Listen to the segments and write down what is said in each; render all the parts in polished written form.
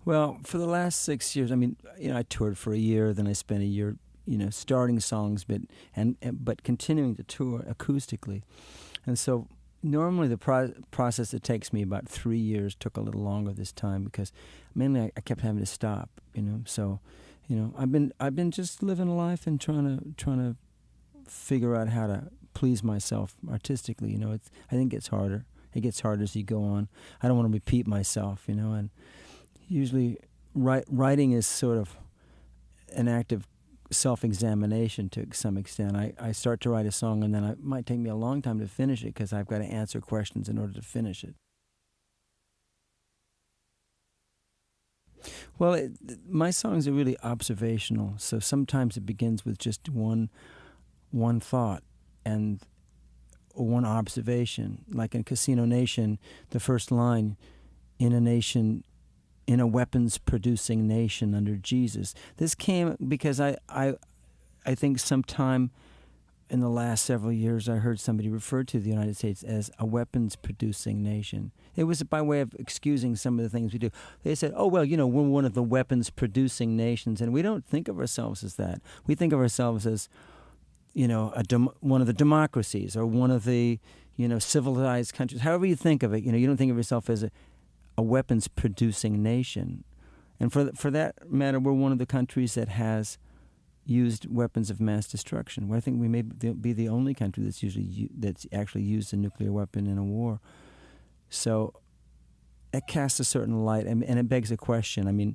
Well, for the last 6 years, I mean, I toured for a year, then I spent a year, starting songs, but continuing to tour acoustically. And so normally the process that takes me about 3 years took a little longer this time because mainly I kept having to stop, So, I've been just living a life and trying to figure out how to please myself artistically. I think it gets harder. It gets harder as you go on. I don't want to repeat myself, and usually writing is sort of an act of self-examination to some extent. I start to write a song and then it might take me a long time to finish it because I've got to answer questions in order to finish it. Well, my songs are really observational, so sometimes it begins with just one thought and one observation. Like in Casino Nation, the first line, in a weapons-producing nation under Jesus. This came because I think sometime in the last several years I heard somebody refer to the United States as a weapons-producing nation. It was by way of excusing some of the things we do. They said, oh, well, we're one of the weapons-producing nations, and we don't think of ourselves as that. We think of ourselves as, one of the democracies or one of the, civilized countries. However you think of it, you don't think of yourself as a weapons-producing nation. And for that matter, we're one of the countries that has used weapons of mass destruction. I think we may be the only country that's actually used a nuclear weapon in a war. So it casts a certain light, and it begs a question. I mean,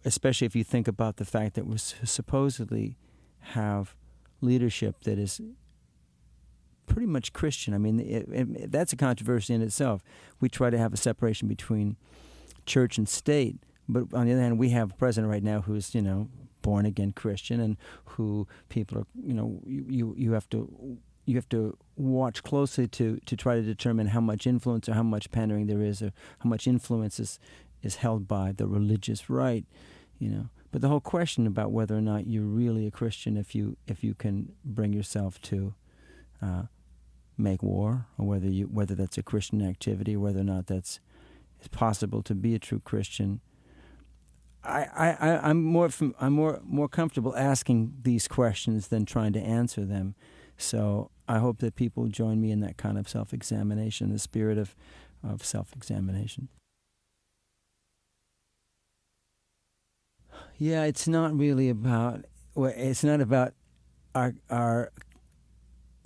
especially if you think about the fact that we supposedly have leadership that is pretty much Christian. I mean, that's a controversy in itself. We try to have a separation between church and state, but on the other hand, we have a president right now who's, born again Christian, and who people are, you have to watch closely to try to determine how much influence or how much pandering there is, or how much influence is held by the religious right, But the whole question about whether or not you're really a Christian if you can bring yourself to make war, or whether that's a Christian activity, or whether or not it's possible to be a true Christian. I'm more comfortable asking these questions than trying to answer them. So I hope that people join me in that kind of self-examination, the spirit of self-examination. Yeah, it's not really about. Well, it's not about our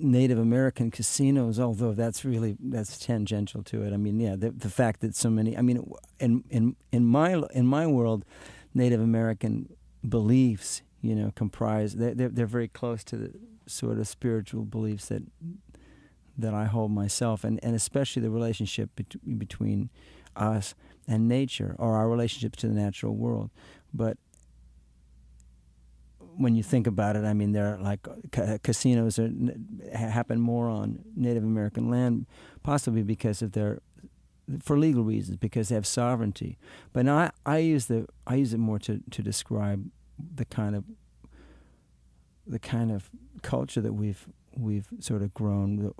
Native American casinos, although that's tangential to it. I mean, yeah, the fact that so many. I mean, in my world, Native American beliefs, comprise. They're very close to the sort of spiritual beliefs that I hold myself, and especially the relationship between us and nature, or our relationship to the natural world. But when you think about it, I mean, they're like casinos happen more on Native American land, possibly because of for legal reasons, because they have sovereignty. But now I use it more to describe the kind of culture that we've sort of grown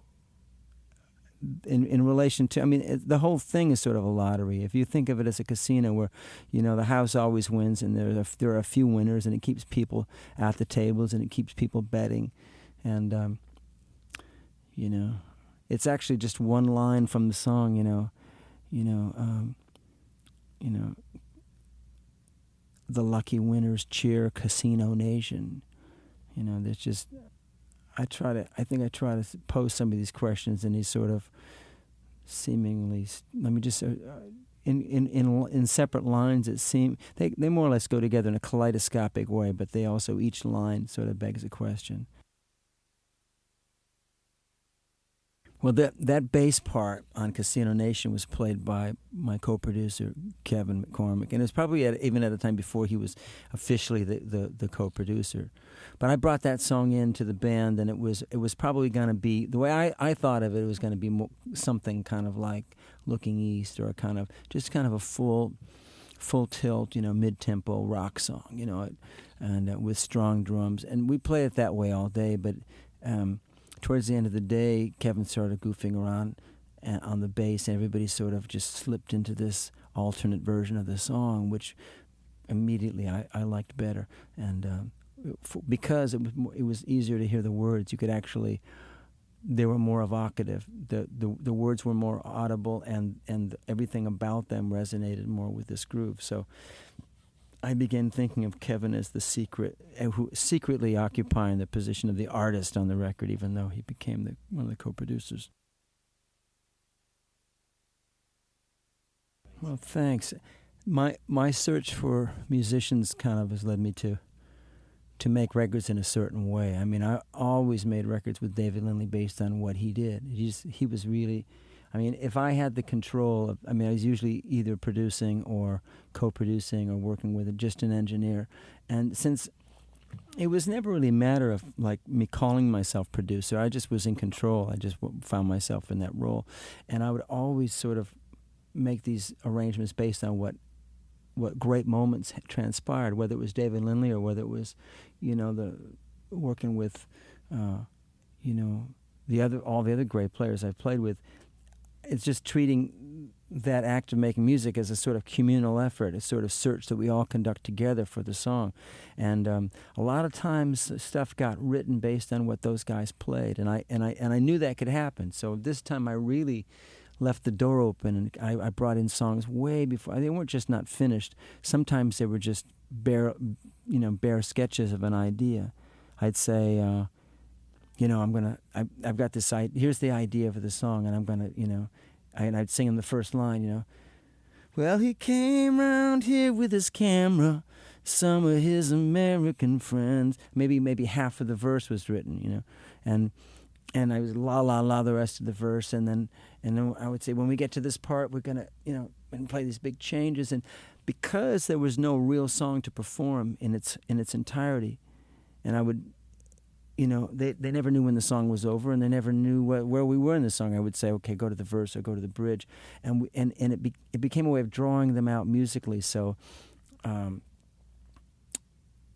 in relation to. I mean, the whole thing is sort of a lottery. If you think of it as a casino where, the house always wins, and there are a few winners, and it keeps people at the tables, and it keeps people betting, and it's actually just one line from the song, the lucky winners cheer Casino Nation. There's just. I try to pose some of these questions in these sort of seemingly, in separate lines that seem, they more or less go together in a kaleidoscopic way, but they also, each line sort of begs a question. Well, that bass part on Casino Nation was played by my co-producer, Kevin McCormick, and it was probably even at a time before he was officially the co-producer. But I brought that song into the band, and it was probably going to be, the way I thought of it, was going to be something kind of like Looking East, or kind of a full tilt, mid-tempo rock song, and with strong drums. And we played it that way all day, but towards the end of the day, Kevin started goofing around on the bass, and everybody sort of just slipped into this alternate version of the song, which immediately I liked better, and because it was easier to hear the words. You could actually, they were more evocative. The words were more audible, and everything about them resonated more with this groove. So I began thinking of Kevin as the who secretly occupying the position of the artist on the record, even though he became one of the co-producers. Well, thanks. My search for musicians kind of has led me to make records in a certain way. I mean, I always made records with David Lindley based on what he did. He was really, I mean, if I had the control of, I mean, I was usually either producing or co-producing or working with just an engineer. And since it was never really a matter of like me calling myself producer, I just was in control. I just found myself in that role. And I would always sort of make these arrangements based on what great moments transpired, whether it was David Lindley or whether it was, working with, all the other great players I've played with. It's just treating that act of making music as a sort of communal effort, a sort of search that we all conduct together for the song. And a lot of times stuff got written based on what those guys played, and I knew that could happen. So this time I really left the door open, and I brought in songs way before. They weren't just not finished. Sometimes they were just bare sketches of an idea. I'd say, I've got this idea. Here's the idea for the song, and I'm gonna, and I'd sing him the first line, Well, he came round here with his camera, some of his American friends. Maybe half of the verse was written, and I was la la la the rest of the verse, and then I would say, when we get to this part, we're gonna and play these big changes, and because there was no real song to perform in its entirety, and I would, they never knew when the song was over, and they never knew where we were in the song. I would say, okay, go to the verse or go to the bridge, and it became a way of drawing them out musically. So.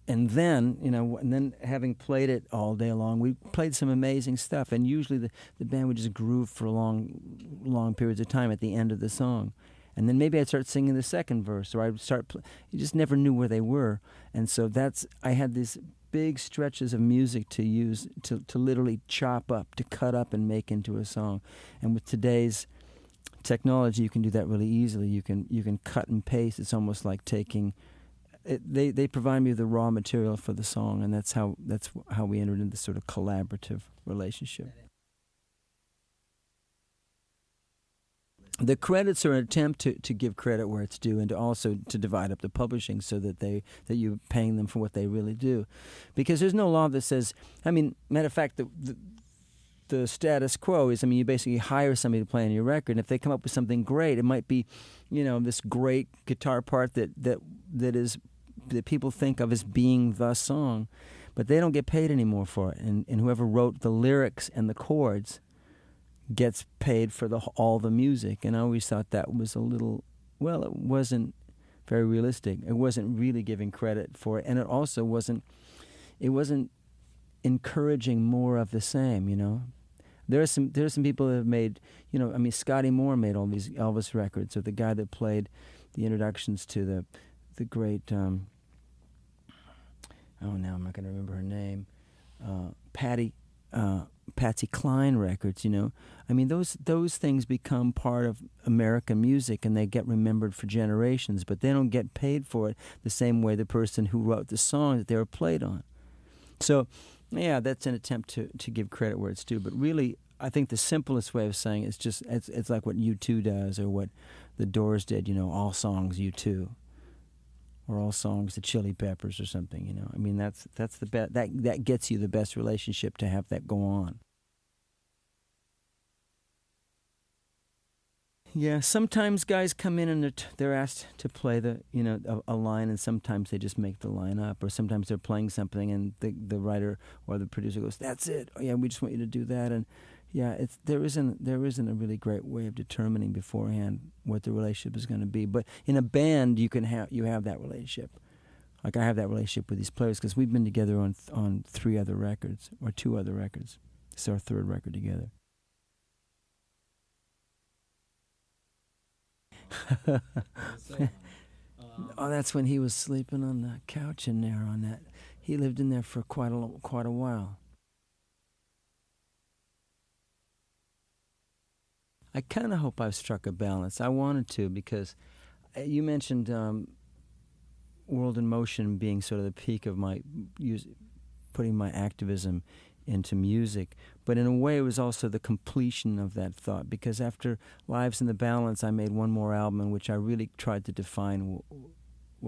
And then, having played it all day long, we played some amazing stuff. And usually the band would just groove for long periods of time at the end of the song. And then maybe I'd start singing the second verse, or I'd start. You just never knew where they were. And so I had these big stretches of music to use to literally chop up, to cut up and make into a song. And with today's technology, you can do that really easily. You can cut and paste. It's almost like taking. They provide me with the raw material for the song, and that's how we entered into this sort of collaborative relationship. The credits are an attempt to give credit where it's due, and to also to divide up the publishing so that you're paying them for what they really do, because there's no law that says. I mean, matter of fact, the status quo is, you basically hire somebody to play on your record, and if they come up with something great, it might be, this great guitar part that people think of as being the song, but they don't get paid anymore for it, and whoever wrote the lyrics and the chords gets paid for all the music. And I always thought that was a little, it wasn't very realistic. It wasn't really giving credit for it, and it also wasn't encouraging more of the same. There are some people that have made, Scotty Moore made all these Elvis records, or the guy that played the introductions to the great, now I'm not going to remember her name, Patsy Cline records, those things become part of American music, and they get remembered for generations, but they don't get paid for it the same way the person who wrote the song that they were played on. So, yeah, that's an attempt to give credit where it's due, but really, I think the simplest way of saying it is it's like what U2 does, or what the Doors did, all songs U2. Or all songs the Chili Peppers or something, that's the best. That gets you the best relationship to have that go on. Yeah, sometimes guys come in and they're asked to play a line, and sometimes they just make the line up, or sometimes they're playing something and the writer or the producer goes, "That's it. Oh yeah, we just want you to do that." And yeah, there isn't a really great way of determining beforehand what the relationship is going to be. But in a band, you have that relationship. Like I have that relationship with these players because we've been together on 3 other records, or 2 other records. It's our 3rd record together. Oh, that's when he was sleeping on the couch in there on that. He lived in there for quite a while. I kind of hope I've struck a balance. I wanted to because you mentioned World in Motion being sort of the peak of my putting my activism into music, but in a way it was also the completion of that thought, because after Lives in the Balance I made one more album in which I really tried to define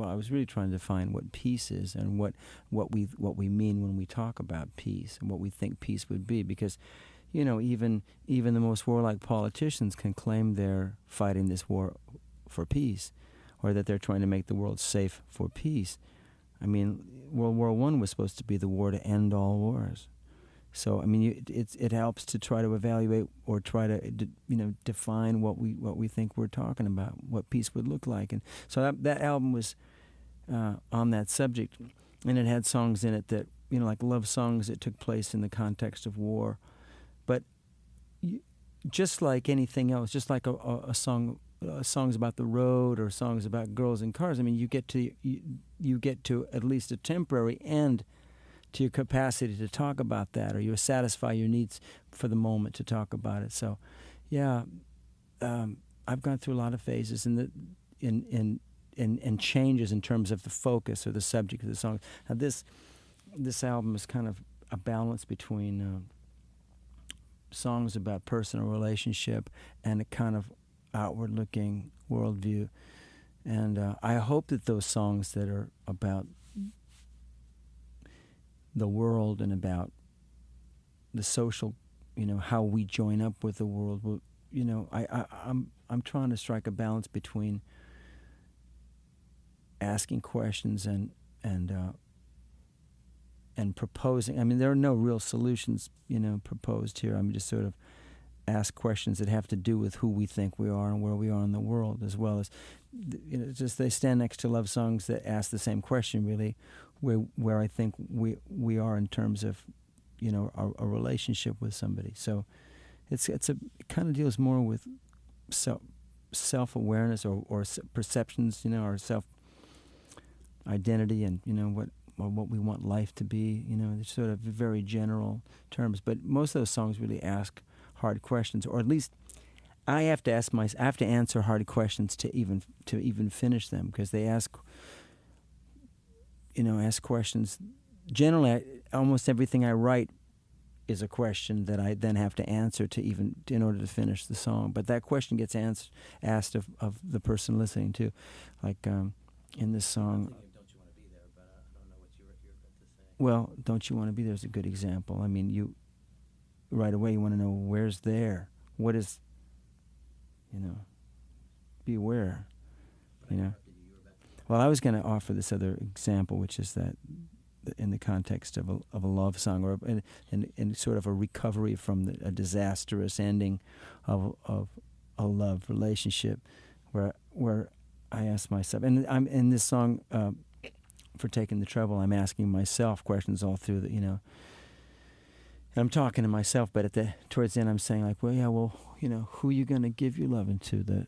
I was really trying to define what peace is and what we mean when we talk about peace and what we think peace would be, because even the most warlike politicians can claim they're fighting this war for peace, or that they're trying to make the world safe for peace. I mean, World War I was supposed to be the war to end all wars. So I mean, it helps to try to evaluate or try to define what we think we're talking about, what peace would look like. And so that album was on that subject, and it had songs in it that like love songs that took place in the context of war. But just like anything else, just like a song, songs about the road or songs about girls and cars, I mean, you get to at least a temporary end to your capacity to talk about that, or you satisfy your needs for the moment to talk about it. So, yeah, I've gone through a lot of phases in changes in terms of the focus or the subject of the song. Now, this album is kind of a balance between songs about personal relationship and a kind of outward-looking worldview. And I hope that those songs that are about the world and about the social, how we join up with the world, will, I'm trying to strike a balance between asking questions and proposing. I mean, there are no real solutions, proposed here. I'm just sort of ask questions that have to do with who we think we are and where we are in the world, as well as, just they stand next to love songs that ask the same question, really, where I think we are in terms of, a relationship with somebody. So it kind of deals more with self-awareness or perceptions, or self-identity and, what we want life to be, sort of very general terms. But most of those songs really ask hard questions, or at least I have to answer hard questions to even finish them, because they ask questions. Generally, almost everything I write is a question that I then have to answer in order to finish the song. But that question gets asked of the person listening too, like in this song. Well, Don't You Want to Be There is a good example. I mean, right away you want to know where's there. What is, beware, Well, I was going to offer this other example, which is that in the context of a love song, or in sort of a recovery from a disastrous ending of a love relationship, where I ask myself, and I'm in this song. For Taking the Trouble, I'm asking myself questions all through the, and I'm talking to myself, but towards the end I'm saying like, who are you going to give your loving to? The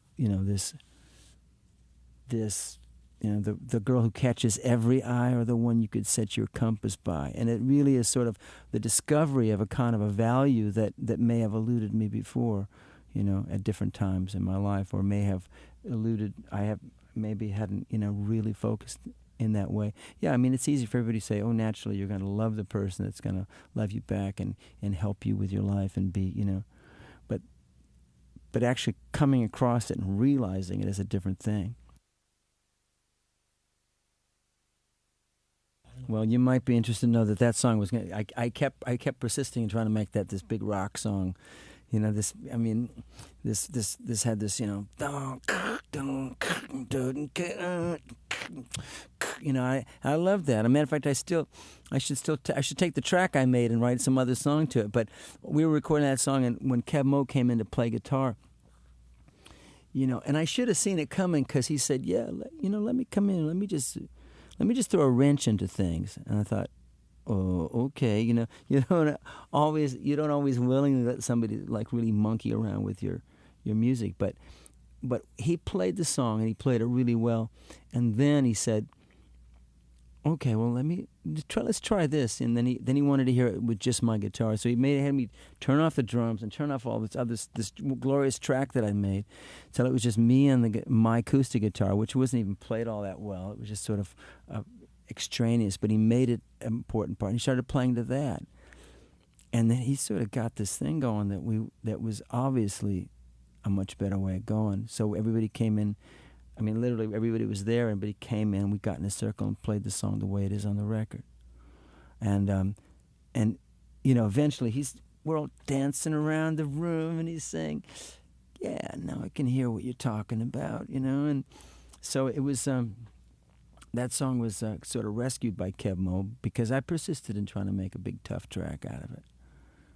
girl who catches every eye, or the one you could set your compass by? And it really is sort of the discovery of a kind of a value that may have eluded me before, at different times in my life, or may have eluded, maybe hadn't, really focused in that way. Yeah, I mean, it's easy for everybody to say, naturally you're going to love the person that's going to love you back and help you with your life and be, but actually coming across it and realizing it is a different thing. Well, you might be interested to know that song was going to, I kept persisting in trying to make that this big rock song. This had this, I love that. As a matter of fact, I should take the track I made and write some other song to it. But we were recording that song, and when Kev Moe came in to play guitar, and I should have seen it coming, because he said, let me come in, let me just throw a wrench into things. And I thought, oh, okay, you don't always willingly let somebody like really monkey around with your music, but but he played the song, and he played it really well. And then he said, "Okay, well, let's try this." And then he wanted to hear it with just my guitar. So he had me turn off the drums and turn off all this glorious track that I made, till it was just me and my acoustic guitar, which wasn't even played all that well. It was just sort of extraneous. But he made it an important part. And he started playing to that, and then he sort of got this thing going that was obviously a much better way of going. So everybody came in. I mean, literally everybody was there, and everybody came in. We got in a circle and played the song the way it is on the record. And eventually we're all dancing around the room, and he's saying, "Yeah, now I can hear what you're talking about," And so it was. That song was sort of rescued by Kev Mo, because I persisted in trying to make a big tough track out of it.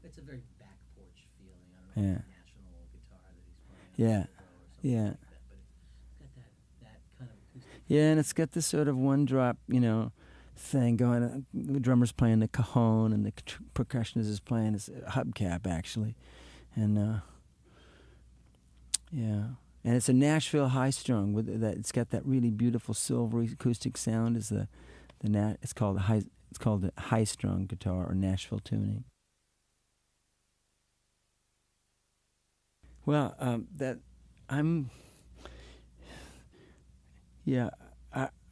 It's a very back porch feeling. I don't know, Yeah. national guitar that he's playing. Yeah. Or something Yeah. like that, but it's got that kind of acoustic. Yeah, and it's got this sort of one drop, thing going. The drummer's playing the cajon, and the percussionist is playing his hubcap, actually, and and it's a Nashville high strung with that. It's got that really beautiful silvery acoustic sound. It's called the high strung guitar, or Nashville tuning. Well,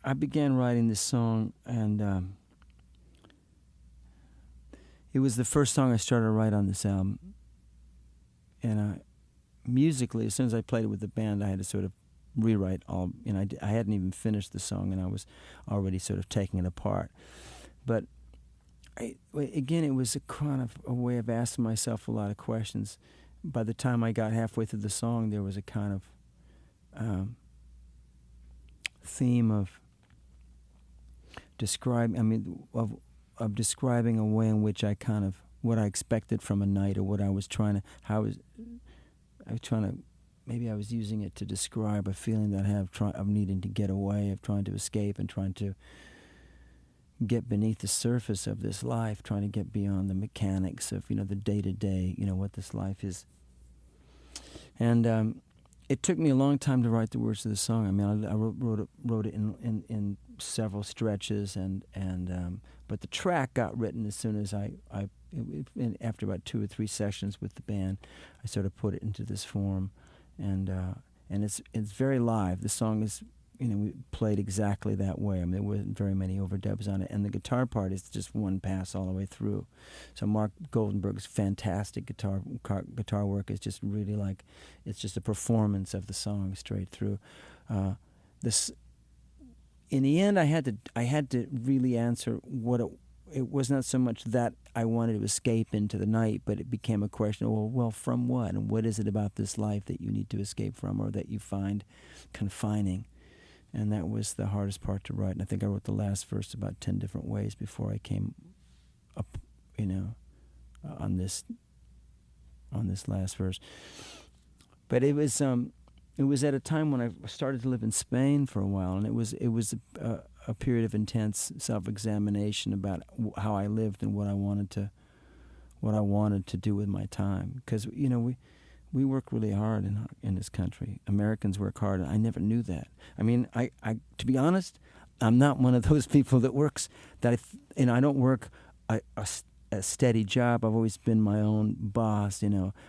I began writing this song, and it was the first song I started to write on this album. And musically, as soon as I played it with the band, I had to sort of rewrite all. I hadn't even finished the song, and I was already sort of taking it apart. But again, it was a kind of a way of asking myself a lot of questions. By the time I got halfway through the song, there was a kind of theme of describing a way in which I kind of, what I expected from a night, or what I was trying to, maybe I was using it to describe a feeling that I have of needing to get away, of trying to escape, and trying to get beneath the surface of this life, trying to get beyond the mechanics of, the day-to-day, what this life is. And it took me a long time to write the words of the song. I mean, I wrote it in several stretches, but the track got written as soon as after about 2 or 3 sessions with the band, I sort of put it into this form, and it's very live. The song is, we played exactly that way. I mean, there wasn't very many overdubs on it, and the guitar part is just one pass all the way through. So Mark Goldenberg's fantastic guitar work is just really like, it's just a performance of the song straight through. In the end, I had to really answer what it was not so much that I wanted to escape into the night, but it became a question of, well, from what? And what is it about this life that you need to escape from, or that you find confining? And that was the hardest part to write. And I think I wrote the last verse about 10 different ways before I came up, on this last verse. But it was at a time when I started to live in Spain for a while, and it was a period of intense self-examination about how I lived and what I wanted to do with my time. Because we work really hard in this country. Americans work hard, and I never knew that. I mean, I to be honest, I'm not one of those people that works I don't work a steady job. I've always been my own boss,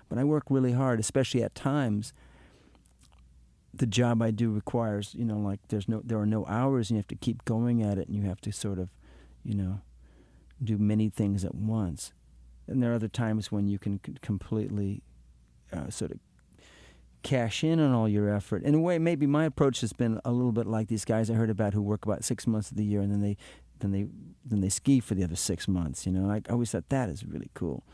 but I work really hard, especially at times. The job I do requires, like there are no hours, and you have to keep going at it, and you have to sort of, do many things at once. And there are other times when you can completely sort of cash in on all your effort. In a way, maybe my approach has been a little bit like these guys I heard about who work about 6 months of the year, and then they ski for the other 6 months. I always thought that is really cool.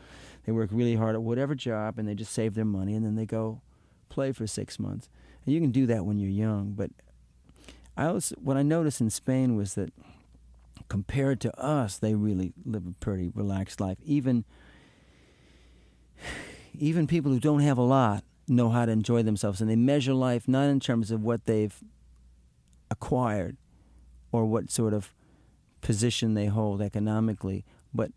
They work really hard at whatever job, and they just save their money, and then they go play for 6 months. And you can do that when you're young, but what I noticed in Spain was that compared to us, they really live a pretty relaxed life. Even people who don't have a lot know how to enjoy themselves, and they measure life not in terms of what they've acquired or what sort of position they hold economically, but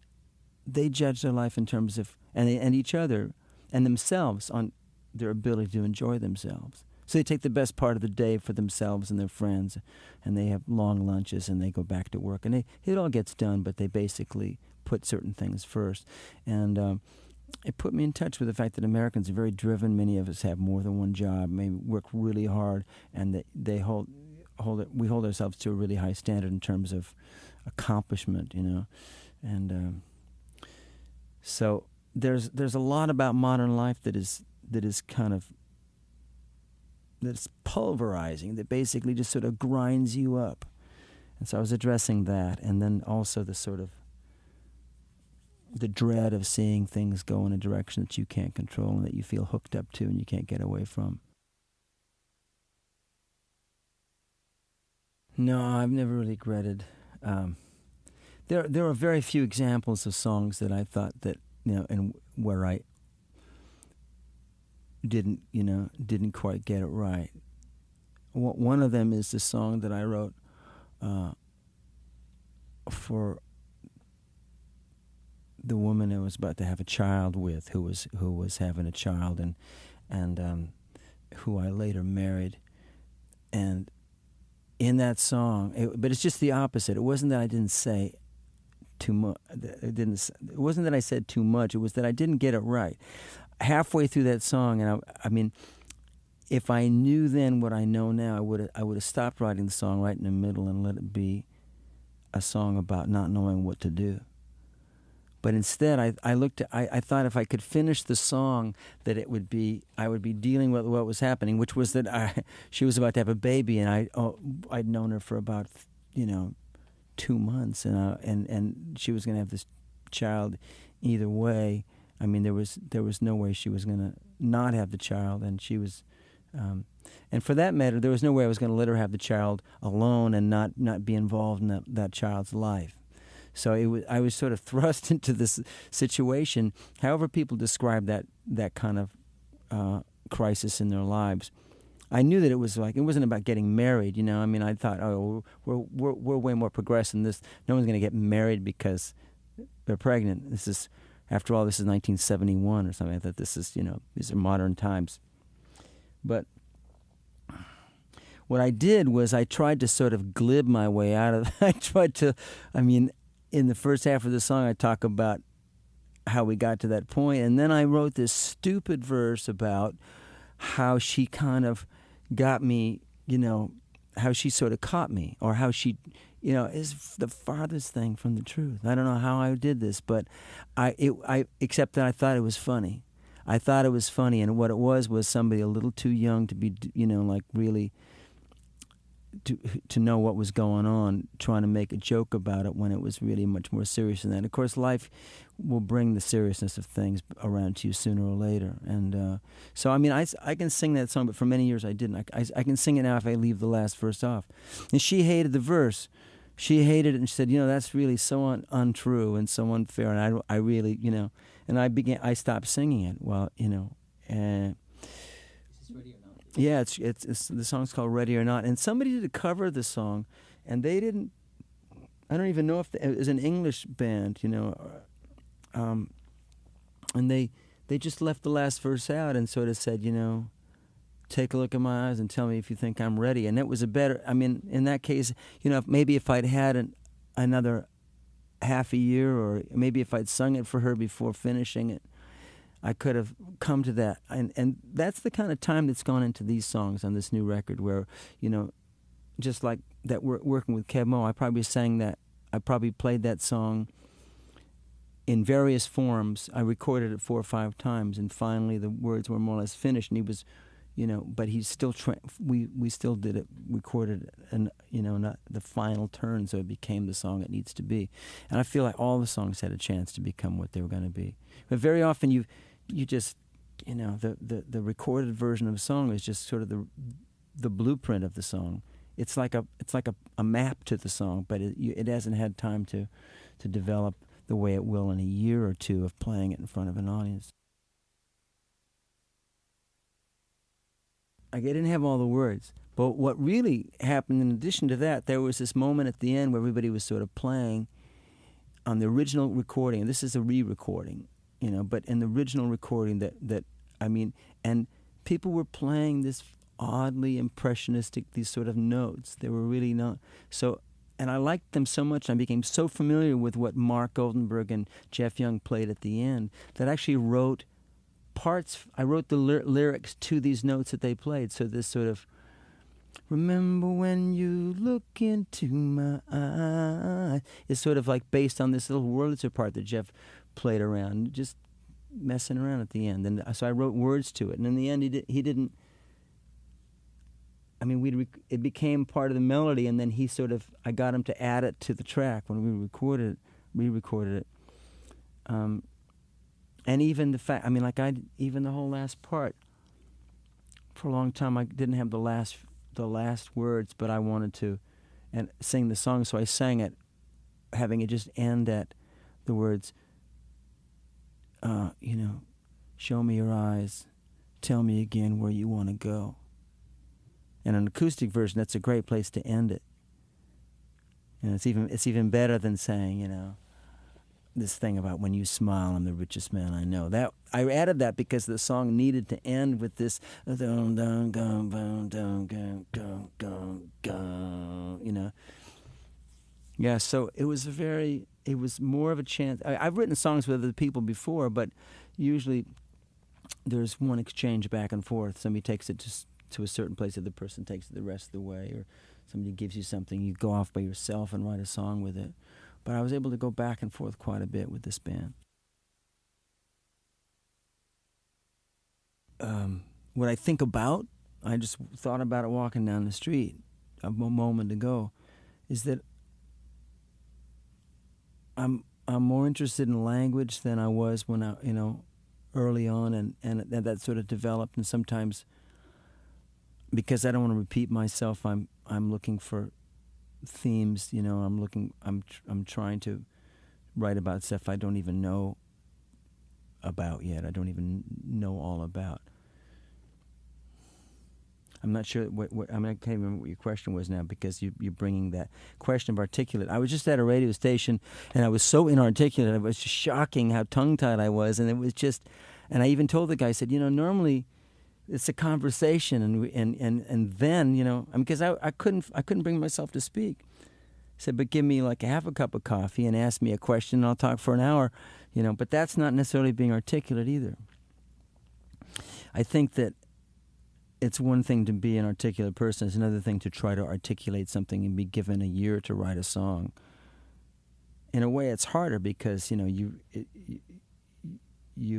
they judge their life in terms of and each other and themselves on their ability to enjoy themselves. So they take the best part of the day for themselves and their friends, and they have long lunches, and they go back to work, and it all gets done, but they basically put certain things first. And it put me in touch with the fact that Americans are very driven. Many of us have more than one job, maybe work really hard, and we hold ourselves to a really high standard in terms of accomplishment, and so there's a lot about modern life that is kind of that's pulverizing, that basically just sort of grinds you up. And so I was addressing that, and then also the sort of the dread of seeing things go in a direction that you can't control and that you feel hooked up to and you can't get away from. No, I've never really regretted. There are very few examples of songs that I thought that, and where I didn't quite get it right. One of them is the song that I wrote for the woman I was about to have a child with, who was having a child, and who I later married. And in that song, but it's just the opposite. It wasn't that I didn't say too much. It wasn't that I said too much. It was that I didn't get it right. Halfway through that song, and I mean, if I knew then what I know now, I would have stopped writing the song right in the middle and let it be a song about not knowing what to do. But instead, I thought if I could finish the song, that I would be dealing with what was happening, which was that she was about to have a baby, and I'd known her for about 2 months, and she was going to have this child either way. I mean, there was no way she was going to not have the child, and she was, and for that matter, there was no way I was going to let her have the child alone and not be involved in that child's life. So I was sort of thrust into this situation. However people describe that kind of crisis in their lives, I knew that it wasn't about getting married. I mean, I thought, oh, we're way more progressive than this. No one's going to get married because they're pregnant. After all, this is 1971 or something. I thought these are modern times. But what I did was I tried to sort of glib my way out of that. In the first half of the song, I talk about how we got to that point, and then I wrote this stupid verse about how she kind of got me, how she sort of caught me, or how she, is the farthest thing from the truth. I don't know how I did this, but except that I thought it was funny. I thought it was funny, and what it was somebody a little too young to be, really to know what was going on, trying to make a joke about it when it was really much more serious than that. Of course, life will bring the seriousness of things around to you sooner or later. And so, I mean, I can sing that song, but for many years I didn't. I can sing it now if I leave the last verse off. And she hated the verse. She hated it, and she said, that's really so untrue and so unfair. And I really, and I stopped singing it. Well, and Is this ready or not? yeah, it's the song's called Ready or Not, and somebody did a cover of the song, and they didn't. I don't even know if it was an English band, and they just left the last verse out and sort of said, take a look at my eyes and tell me if you think I'm ready. And it was in that case, maybe if I'd had another half a year, or maybe if I'd sung it for her before finishing it, I could have come to that. And that's the kind of time that's gone into these songs on this new record where, just like that we're working with Kev Mo, I probably played that song in various forms. I recorded it 4 or 5 times, and finally the words were more or less finished, and he was, but he's still we still did it, recorded it, and not the final turn, so it became the song it needs to be. And I feel like all the songs had a chance to become what they were going to be. But very often you just, the recorded version of a song is just sort of the blueprint of the song. It's like a map to the song, but it hasn't had time to develop the way it will in a year or two of playing it in front of an audience. I didn't have all the words, but what really happened in addition to that, there was this moment at the end where everybody was sort of playing on the original recording. This is a re-recording, but in the original recording and people were playing this oddly impressionistic, these sort of notes. They were really not so, and I liked them so much. I became so familiar with what Mark Goldenberg and Jeff Young played at the end that I actually wrote parts. I wrote the lyrics to these notes that they played. So this sort of, remember when you look into my eye, is sort of like based on this little Wurlitzer part that Jeff played around, just messing around at the end. And so I wrote words to it. And in the end, he didn't. I mean, it became part of the melody, and then I got him to add it to the track when we re-recorded it. And even the fact, I mean, even the whole last part, for a long time I didn't have the last words, but I wanted to sing the song, so I sang it, having it just end at the words, show me your eyes, tell me again where you want to go. And an acoustic version, that's a great place to end it. And it's even better than saying, this thing about when you smile, I'm the richest man I know. That I added that because the song needed to end with this, Yeah, so it was more of a chance. I've written songs with other people before, but usually there's one exchange back and forth. Somebody takes it to a certain place, the other person takes it the rest of the way, or somebody gives you something, you go off by yourself and write a song with it. But I was able to go back and forth quite a bit with this band. What I think about, I just thought about it walking down the street a moment ago, is that I'm more interested in language than I was when I, early on, and that sort of developed. And sometimes, because I don't want to repeat myself, I'm looking for themes. I'm trying to write about stuff I don't even know about yet. I don't even know all about. I'm not sure I can't remember what your question was now, because you're bringing that question of articulate. I was just at a radio station, and I was so inarticulate. It was just shocking how tongue-tied I was, and it was just. And I even told the guy, I said, normally it's a conversation, and then because I couldn't bring myself to speak. I said, but give me like half a cup of coffee and ask me a question, and I'll talk for an hour, But that's not necessarily being articulate either. I think that it's one thing to be an articulate person. It's another thing to try to articulate something and be given a year to write a song. In a way, it's harder because you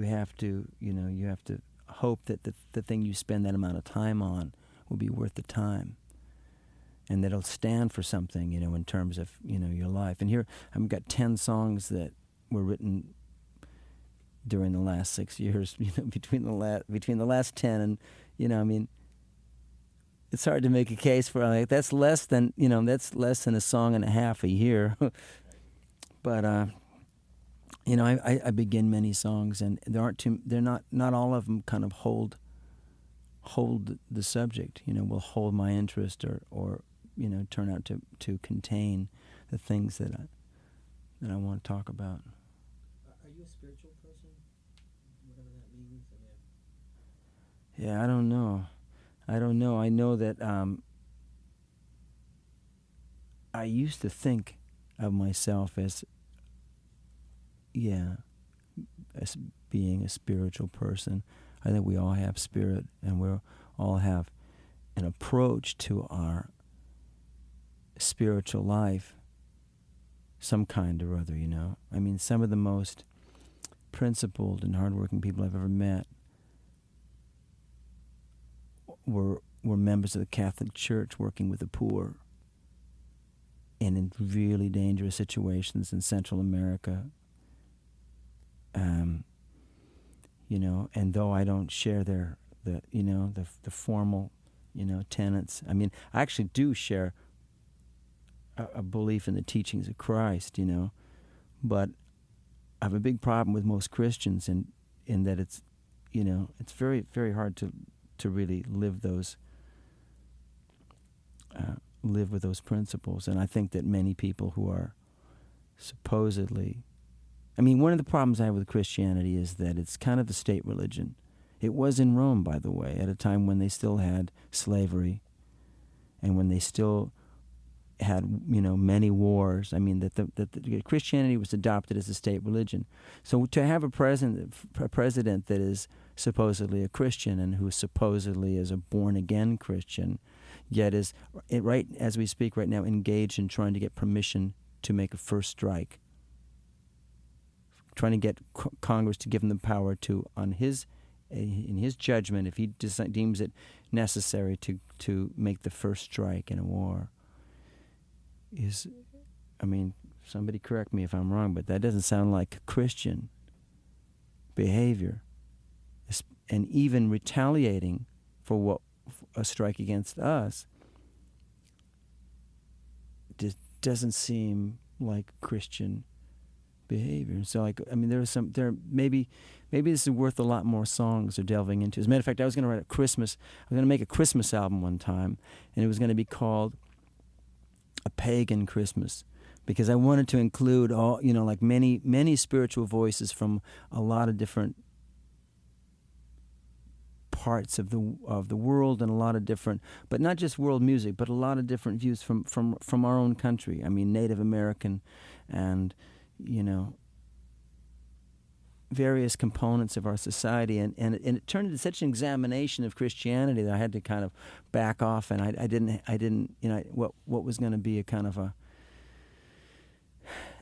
have to hope that the thing you spend that amount of time on will be worth the time, and that it'll stand for something, in terms of your life. And here I've got 10 songs that were written during the last 6 years, between the last 10, and it's hard to make a case for that's less than a song and a half a year. But I begin many songs, and they're not all of them kind of hold the subject, will hold my interest or turn out to contain the things that I want to talk about. Are you a spiritual person? Whatever that means. Yeah, I don't know. I know that I used to think of myself as being a spiritual person. I think we all have spirit, and we all have an approach to our spiritual life, some kind or other, I mean, some of the most principled and hardworking people I've ever met were members of the Catholic Church working with the poor and in really dangerous situations in Central America. And though I don't share the formal, tenets, I mean, I actually do share a belief in the teachings of Christ, but I have a big problem with most Christians in that it's very, very hard to really live with those principles. And I think that many people who are supposedly, I mean, one of the problems I have with Christianity is that it's kind of a state religion. It was in Rome, by the way, at a time when they still had slavery and when they still had, many wars. I mean, that the Christianity was adopted as a state religion. So to have a president that is supposedly a Christian and who supposedly is a born-again Christian, yet is, right as we speak right now, engaged in trying to get permission to make a first strike, trying to get Congress to give him the power to, in his judgment, if he deems it necessary to make the first strike in a war, somebody correct me if I'm wrong, but that doesn't sound like Christian behavior. And even retaliating for a strike against us doesn't seem like Christian behavior. So, maybe this is worth a lot more songs or delving into. As a matter of fact, I was going to make a Christmas album one time, and it was going to be called A Pagan Christmas, because I wanted to include all, many spiritual voices from a lot of different parts of the world, and a lot of different, but not just world music, but a lot of different views from our own country. I mean, Native American and, various components of our society, and it turned into such an examination of Christianity that I had to kind of back off, and I didn't what was going to be a kind of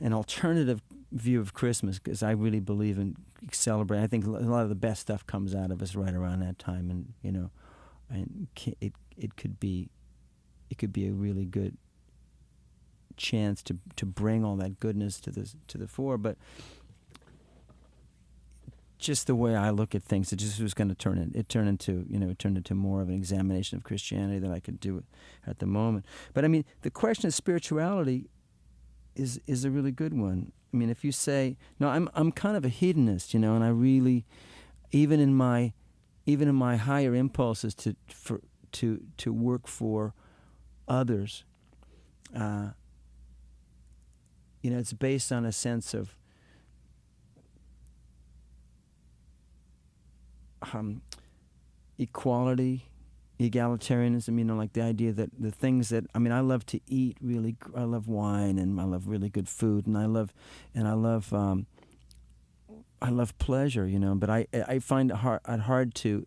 an alternative view of Christmas, because I really believe in celebrating. I think a lot of the best stuff comes out of us right around that time, and and it could be a really good chance to bring all that goodness to the fore, but just the way I look at things, it just was going to turn into more of an examination of Christianity than I could do at the moment. But I mean, the question of spirituality is a really good one. I mean, if you say, no, I'm kind of a hedonist, and I really, even in my higher impulses to work for others, it's based on a sense of equality, egalitarianism, like the idea that the things that, I love to eat really, I love wine, and I love really good food, and I love pleasure, but I find it hard to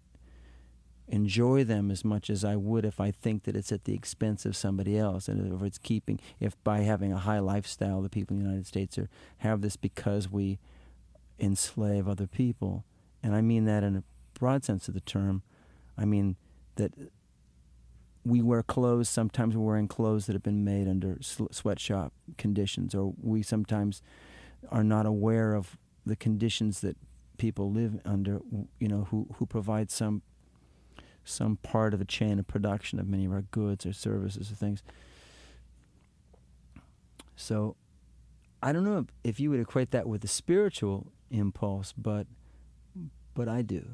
enjoy them as much as I would if I think that it's at the expense of somebody else, and if by having a high lifestyle, the people in the United States have this because we enslave other people. And I mean that in a broad sense of the term. I mean that we wear clothes, sometimes we're wearing clothes that have been made under sweatshop conditions, or we sometimes are not aware of the conditions that people live under, who provide some part of a chain of production of many of our goods or services or things. So I don't know if you would equate that with a spiritual impulse, but I do.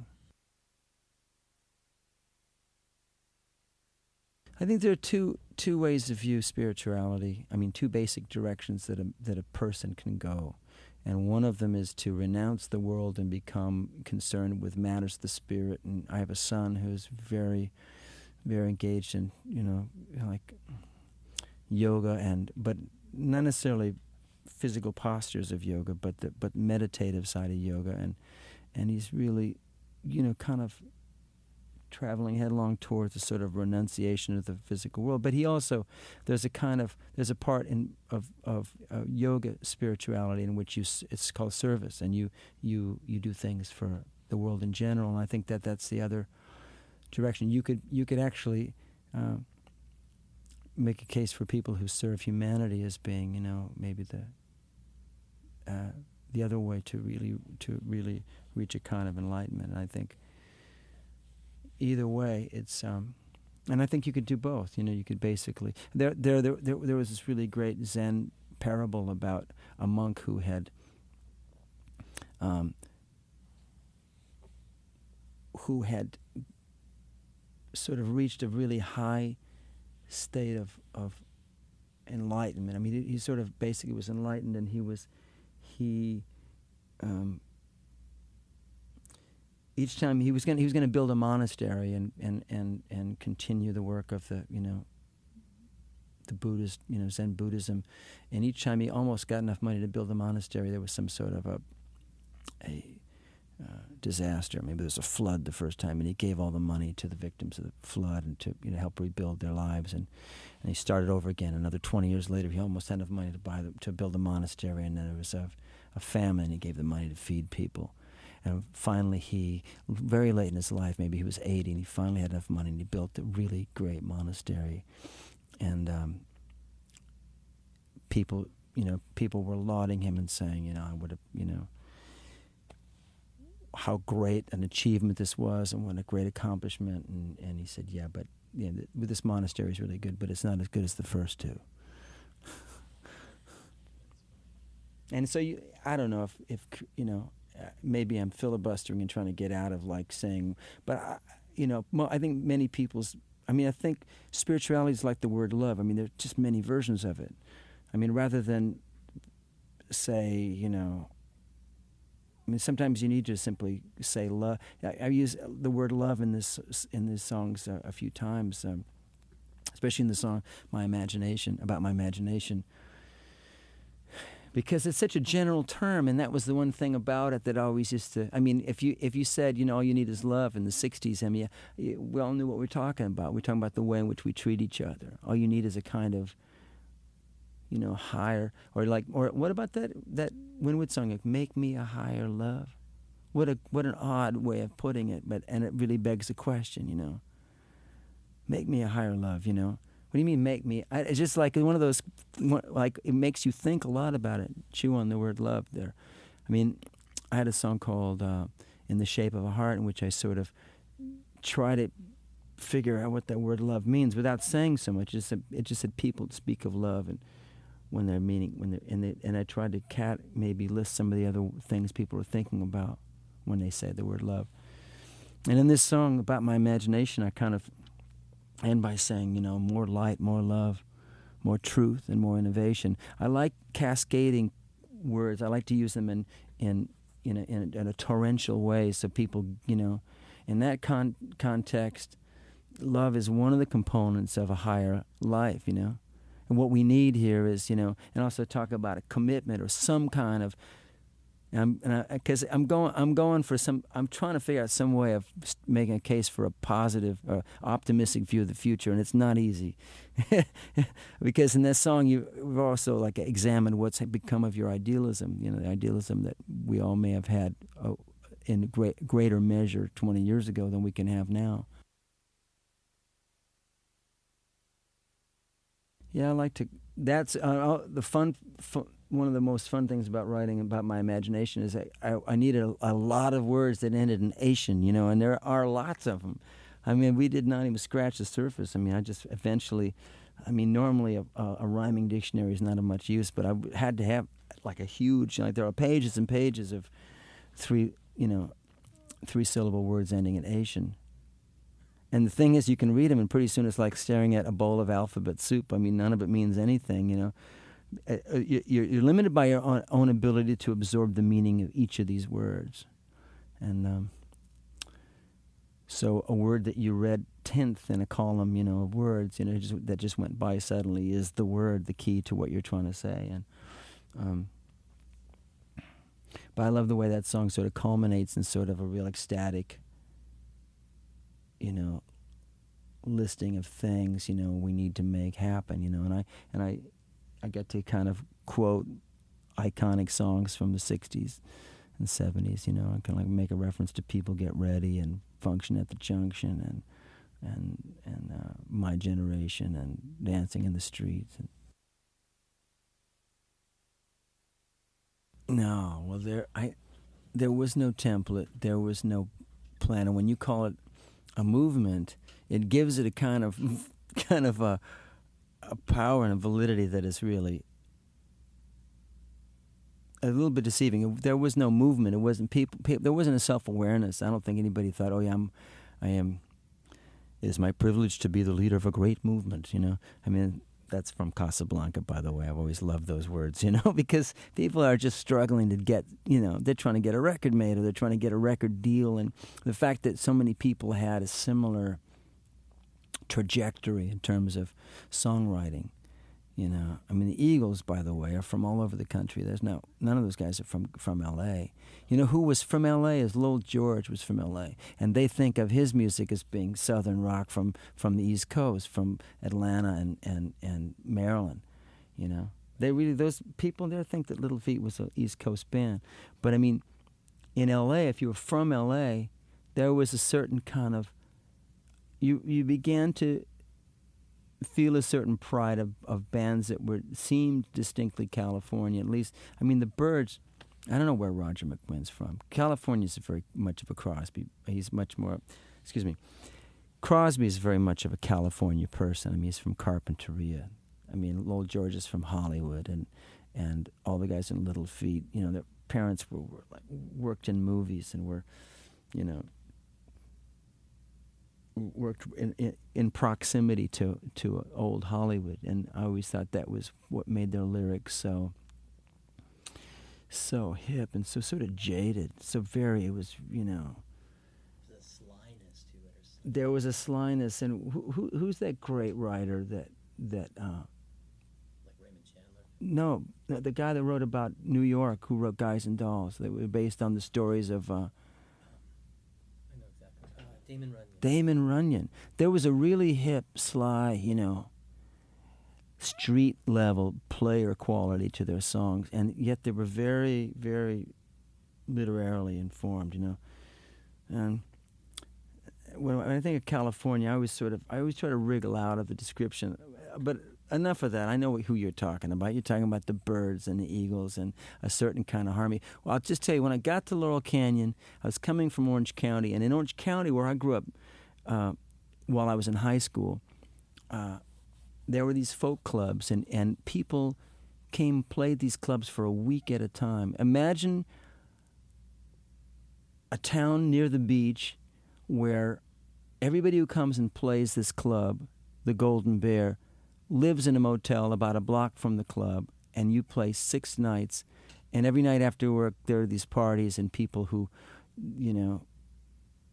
I think there are two ways to view spirituality. Two basic directions that a person can go. And one of them is to renounce the world and become concerned with matters of the spirit. And I have a son who's very, very engaged in, like yoga, but not necessarily physical postures of yoga, but meditative side of yoga. And he's really, kind of traveling headlong towards a sort of renunciation of the physical world. But he also, there's a part of yoga spirituality in which it's called service, and you do things for the world in general. And I think that's the other direction. You could actually make a case for people who serve humanity as being, maybe the other way to really reach a kind of enlightenment. And I think either way, it's and I think you could do both. You could basically there was this really great Zen parable about a monk who had sort of reached a really high state of enlightenment. He sort of basically was enlightened, and he each time he was going to build a monastery and continue the work of the the Buddhist, Zen Buddhism, and each time he almost got enough money to build a monastery, there was some sort of a disaster. Maybe there was a flood the first time, and he gave all the money to the victims of the flood and to help rebuild their lives. And he started over again. Another 20 years later, he almost had enough money to build a monastery, and then there was a famine. He gave the money to feed people. And finally, he, very late in his life, maybe he was 80, and he finally had enough money, and he built a really great monastery. And people were lauding him and saying, I would have, how great an achievement this was, and what a great accomplishment. And he said, yeah, but this monastery is really good, but it's not as good as the first two. And so I don't know if maybe I'm filibustering and trying to get out of saying, but I think many people's. I think spirituality is like the word love. There's just many versions of it. Rather than say, sometimes you need to simply say love. I use the word love in these songs a few times, especially in the song "My Imagination," about my imagination, because it's such a general term, and that was the one thing about it that always used to. If you said all you need is love in the '60s, we all knew what we're talking about. We're talking about the way in which we treat each other. All you need is a kind of higher, or what about that Winwood song, "Make Me a Higher Love"? What an odd way of putting it, and it really begs the question, make me a higher love, What do you mean make me? It's just like one of those, it makes you think a lot about it. Chew on the word love there. I had a song called "In the Shape of a Heart," in which I sort of try to figure out what that word love means without saying so much. It just said people speak of love, and and I tried to maybe list some of the other things people are thinking about when they say the word love. And in this song about my imagination, I kind of end by saying, more light, more love, more truth, and more innovation. I like cascading words. I like to use them in a torrential way, so people, in that context, love is one of the components of a higher life, And what we need here is, and also talk about a commitment or some kind of, because I'm trying to figure out some way of making a case for a positive or optimistic view of the future, and it's not easy. Because in this song, we've also examined what's become of your idealism, the idealism that we all may have had in greater measure 20 years ago than we can have now. Yeah, I like to. That's the fun. One of the most fun things about writing about my imagination is I needed a lot of words that ended in "ation," and there are lots of them. We did not even scratch the surface. I just eventually. Normally a rhyming dictionary is not of much use, but I had to have a huge. There are pages and pages of three-syllable words ending in "ation." And the thing is, you can read them, and pretty soon it's like staring at a bowl of alphabet soup. None of it means anything, You're limited by your own ability to absorb the meaning of each of these words. And so a word that you read 10th in a column, of words, that just went by suddenly is the word, the key to what you're trying to say. And but I love the way that song sort of culminates in sort of a real ecstatic, listing of things, we need to make happen, and I get to kind of quote iconic songs from the 60s and 70s, I can make a reference to "People Get Ready" and "Function at the Junction" and "My Generation" and "Dancing in the Streets." No, well there was no template, there was no plan, and when you call it a movement, it gives it a kind of a power and a validity that is really a little bit deceiving. There was no movement. It wasn't people. There wasn't a self-awareness. I don't think anybody thought, "Oh yeah, I am. It is my privilege to be the leader of a great movement." That's from Casablanca, by the way. I've always loved those words, because people are just struggling to get, they're trying to get a record made or they're trying to get a record deal. And the fact that so many people had a similar trajectory in terms of songwriting, I mean, the Eagles, by the way, are from all over the country. None of those guys are from L.A. Who was from L.A. is Lil George was from L.A. And they think of his music as being Southern rock from the East Coast, from Atlanta and Maryland, They really, those people there think that Little Feat was an East Coast band. But, I mean, in L.A., if you were from L.A., there was a certain kind of, you began to feel a certain pride of bands that seemed distinctly California. At least, I mean, the Byrds, I don't know where Roger McGuinn's from. California's very much of a Crosby. He's much more, Crosby is very much of a California person. I mean, he's from Carpinteria. I mean, Lowell George is from Hollywood, and all the guys in Little Feat, their parents worked in movies and were, worked in proximity to old Hollywood, and I always thought that was what made their lyrics so hip and so sort of jaded. It was There's a slyness to it, or something. There was a slyness, and who's that great writer that Like Raymond Chandler. No, the guy that wrote about New York, who wrote Guys and Dolls, that were based on the stories of. I know exactly. Damon Runyon. Damon Runyon. There was a really hip, sly, street level player quality to their songs, and yet they were very, very literarily informed, And when I think of California, I always try to wriggle out of the description, but enough of that. I know who you're talking about. You're talking about the Byrds and the Eagles and a certain kind of harmony. Well, I'll just tell you, when I got to Laurel Canyon, I was coming from Orange County, and in Orange County, where I grew up while I was in high school, there were these folk clubs, and people played these clubs for a week at a time. Imagine a town near the beach where everybody who comes and plays this club, the Golden Bear, lives in a motel about a block from the club, and you play 6 nights, and every night after work there are these parties, and people who,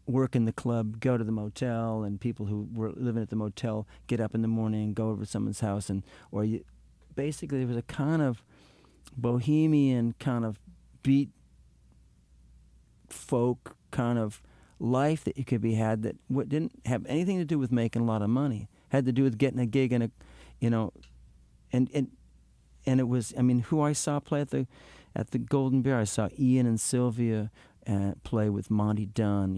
work in the club go to the motel, and people who were living at the motel get up in the morning and go over to someone's house, basically there was a kind of bohemian kind of beat folk kind of life that you could be had that didn't have anything to do with making a lot of money. Had to do with getting a gig and and it was, I mean, who I saw play at the Golden Bear, I saw Ian and Sylvia play with Monty Dunn,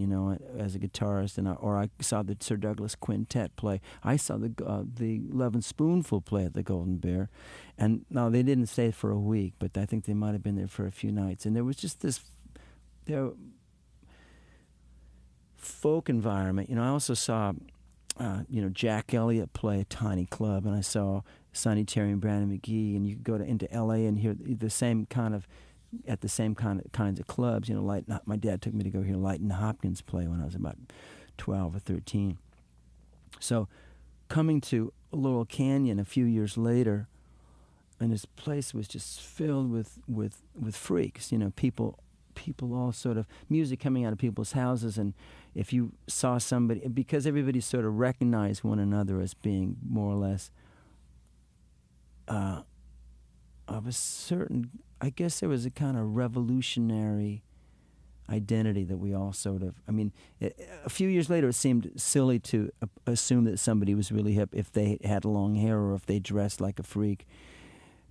as a guitarist, or I saw the Sir Douglas Quintet play. I saw the Love and Spoonful play at the Golden Bear, and no, they didn't stay for a week, but I think they might have been there for a few nights, and there was just this folk environment. I also saw Jack Elliott play a tiny club, and I saw Sonny Terry and Brandon McGee, and you could go into L.A. and hear the same kind of kinds of clubs. My dad took me to go hear Lighton Hopkins play when I was about 12 or 13. So coming to Laurel Canyon a few years later, and this place was just filled with freaks, people all sort of, music coming out of people's houses, and if you saw somebody, because everybody sort of recognized one another as being more or less of a certain, I guess there was a kind of revolutionary identity that we all sort of, a few years later it seemed silly to assume that somebody was really hip if they had long hair or if they dressed like a freak,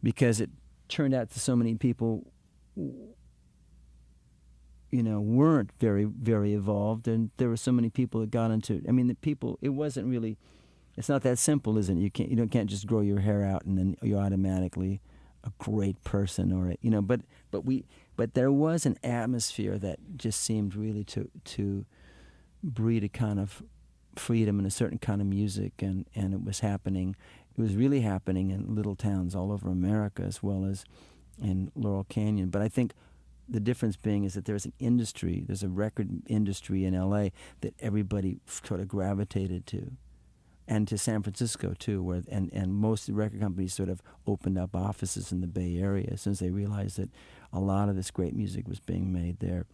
because it turned out that so many people weren't very, very evolved, and there were so many people that got into it. It wasn't really, it's not that simple, is it? You can't just grow your hair out and then you're automatically a great person, or but there was an atmosphere that just seemed really to breed a kind of freedom and a certain kind of music, and it was really happening in little towns all over America as well as in Laurel Canyon. But I think the difference being is that there's a record industry in L.A. that everybody sort of gravitated to. and to San Francisco too, where and most of the record companies sort of opened up offices in the Bay Area as soon as they realized that a lot of this great music was being made there.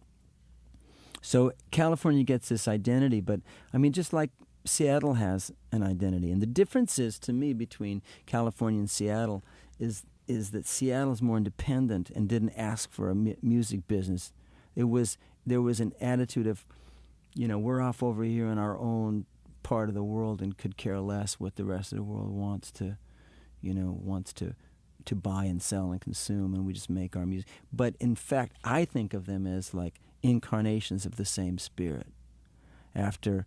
So California gets this identity, but I mean, just like Seattle has an identity, and the difference is, to me, between California and Seattle is that Seattle's more independent and didn't ask for a music business. There was an attitude of, we're off over here in our own part of the world and could care less what the rest of the world wants to buy and sell and consume, and we just make our music. But in fact, I think of them as like incarnations of the same spirit. After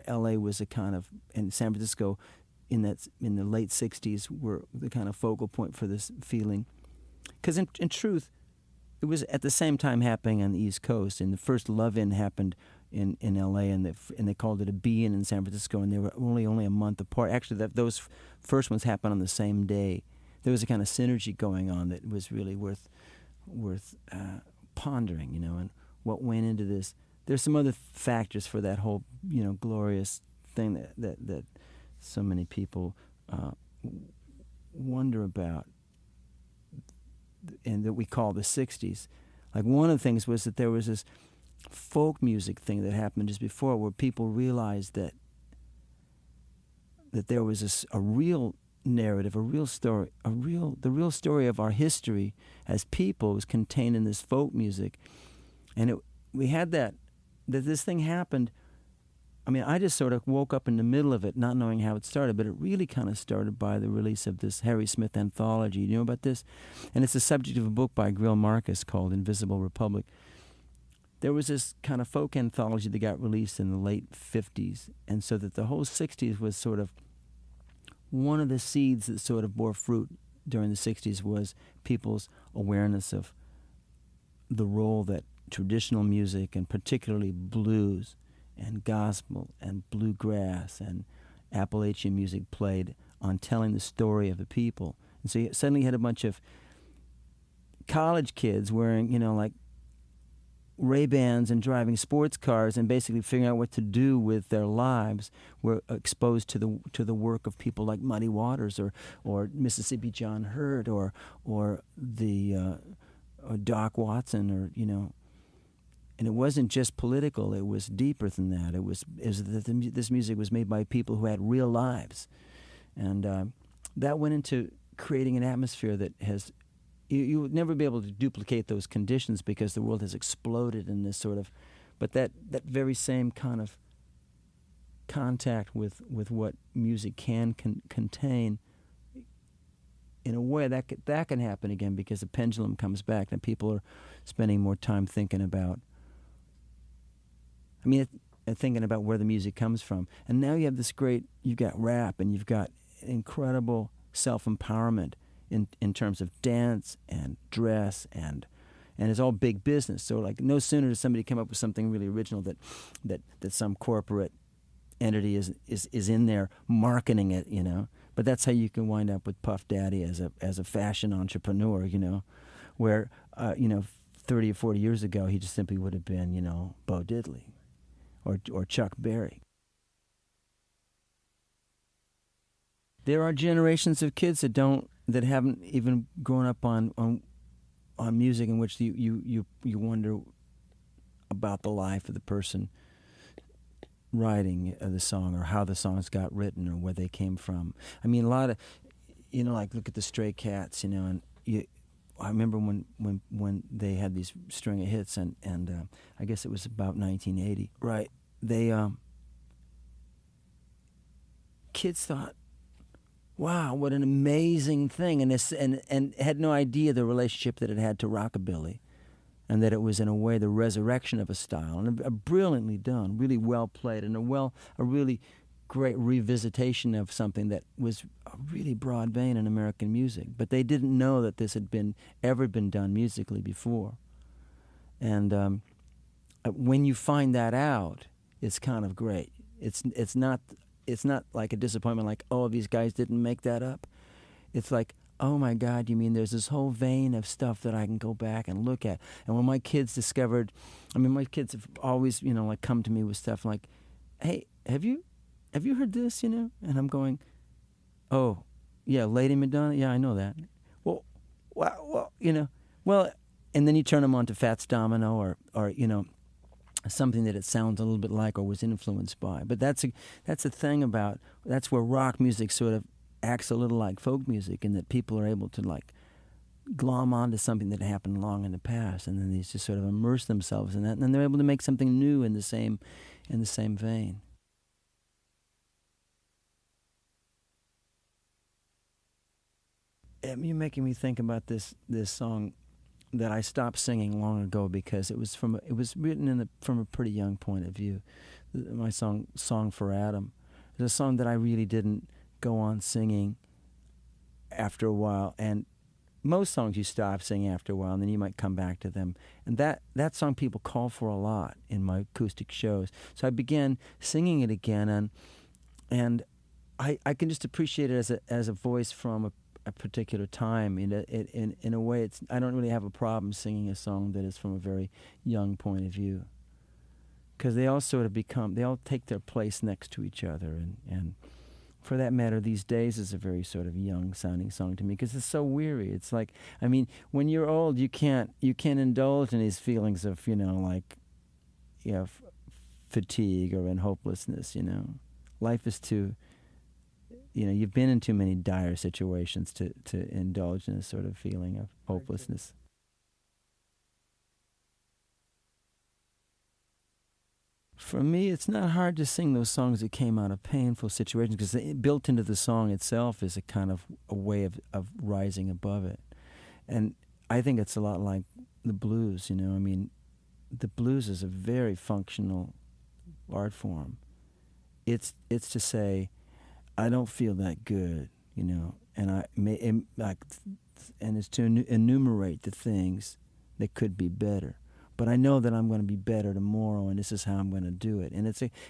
LA was a kind of, and San Francisco in the late 60s were the kind of focal point for this feeling. Because in truth, it was at the same time happening on the East Coast, and the first Love-In happened in LA, and they called it a Be-In in San Francisco, and they were only a month apart. Actually, those first ones happened on the same day. There was a kind of synergy going on that was really worth pondering, and what went into this. There's some other factors for that whole, glorious thing that so many people wonder about, and that we call the 60s. Like, one of the things was that there was this folk music thing that happened just before, where people realized that there was a real narrative, a real story, the real story of our history as people was contained in this folk music, and we had that this thing happened. I mean, I just sort of woke up in the middle of it, not knowing how it started, but it really kind of started by the release of this Harry Smith anthology. You know about this? And it's the subject of a book by Grill Marcus called Invisible Republic. There was this kind of folk anthology that got released in the late 50s, and so that the whole 60s was sort of one of the seeds that sort of bore fruit during the 60s was people's awareness of the role that traditional music, and particularly blues and gospel and bluegrass and Appalachian music, played on telling the story of the people. And so you suddenly had a bunch of college kids wearing, like Ray-Bans and driving sports cars and basically figuring out what to do with their lives, were exposed to the work of people like Muddy Waters or Mississippi John Hurt or the Doc Watson, or and it wasn't just political. It was deeper than that. It was that this music was made by people who had real lives, and that went into creating an atmosphere that has. You would never be able to duplicate those conditions because the world has exploded in this sort of, but that very same kind of contact with what music can contain. In a way, that can happen again because the pendulum comes back and people are spending more time thinking about. Thinking about where the music comes from, and now you have you've got rap, and you've got incredible self-empowerment in terms of dance and dress, and it's all big business. So like, no sooner does somebody come up with something really original that some corporate entity is in there marketing it, But that's how you can wind up with Puff Daddy as a fashion entrepreneur, where 30 or 40 years ago he just simply would have been, Bo Diddley or Chuck Berry. There are generations of kids that haven't even grown up on music, in which you wonder about the life of the person writing the song, or how the songs got written, or where they came from. I mean, a lot of, like, look at the Stray Cats, and I remember when they had these string of hits, and I guess it was about 1980, right? They kids thought, wow, what an amazing thing, and had no idea the relationship that it had to rockabilly, and that it was in a way the resurrection of a style, and a brilliantly done, really well played, and a really great revisitation of something that was a really broad vein in American music. But they didn't know that this had ever been done musically before. And when you find that out, it's kind of great. It's not like a disappointment, like, oh, these guys didn't make that up. It's like, oh my God, you mean there's this whole vein of stuff that I can go back and look at. And when my kids discovered, my kids have always, like, come to me with stuff like, hey, have you have you heard this, And I'm going, oh, yeah, Lady Madonna, yeah, I know that. Well, and then you turn them on to Fats Domino or something that it sounds a little bit like or was influenced by. But that's a thing about, that's where rock music sort of acts a little like folk music, in that people are able to like glom onto something that happened long in the past, and then they just sort of immerse themselves in that, and then they're able to make something new in the same vein. You're making me think about this song that I stopped singing long ago because it was written from a pretty young point of view. My Song for Adam. It's a song that I really didn't go on singing after a while, and most songs you stop singing after a while, and then you might come back to them. And that song people call for a lot in my acoustic shows. So I began singing it again, and I can just appreciate it as a voice from a particular time. In a way, I don't really have a problem singing a song that is from a very young point of view, because they all sort of they all take their place next to each other, and for that matter, These Days is a very sort of young sounding song to me, because it's so weary. It's like, I mean, when you're old, you can't indulge in these feelings of fatigue or in hopelessness. Life is too. You've been in too many dire situations to indulge in a sort of feeling of hopelessness. For me, it's not hard to sing those songs that came out of painful situations, because built into the song itself is a kind of a way of rising above it. And I think it's a lot like the blues, I mean, the blues is a very functional art form. It's to say, I don't feel that good, and and it's to enumerate the things that could be better. But I know that I'm going to be better tomorrow, and this is how I'm going to do it. And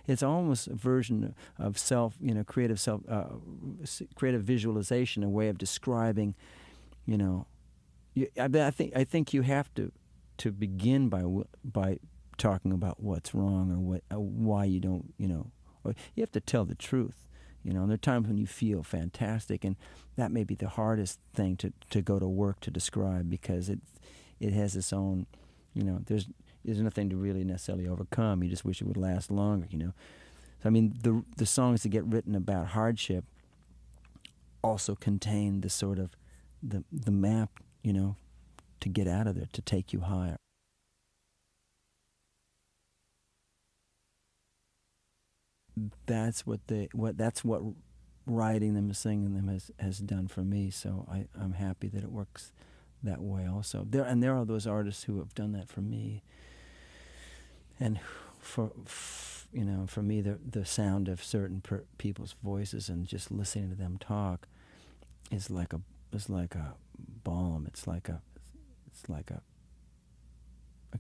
it's almost a version of creative visualization, a way of describing, I think you have to begin by talking about what's wrong or why you don't, or you have to tell the truth. And there are times when you feel fantastic, and that may be the hardest thing to go to work to describe, because it has its own, there's nothing to really necessarily overcome. You just wish it would last longer, So I mean, the songs that get written about hardship also contain the sort of the map, to get out of there, to take you higher. That's what writing them and singing them has done for me. So I'm happy that it works that way also. There are those artists who have done that for me. And for me, the sound of certain people's voices and just listening to them talk is like a balm. It's like a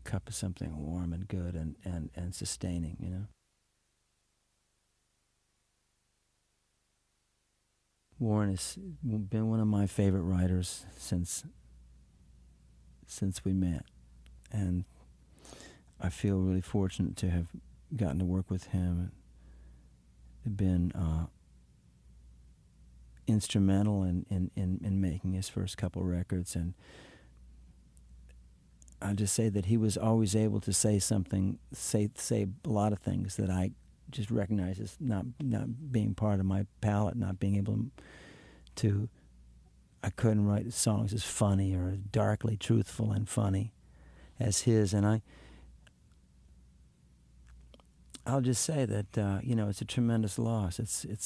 cup of something warm and good and sustaining, Warren has been one of my favorite writers since we met, and I feel really fortunate to have gotten to work with him. Been instrumental in making his first couple records, and I'll just say that he was always able to say a lot of things that I just recognize as not being part of my palette, not being able to. I couldn't write songs as funny or as darkly truthful and funny as his, and I'll just say that it's a tremendous loss. It's a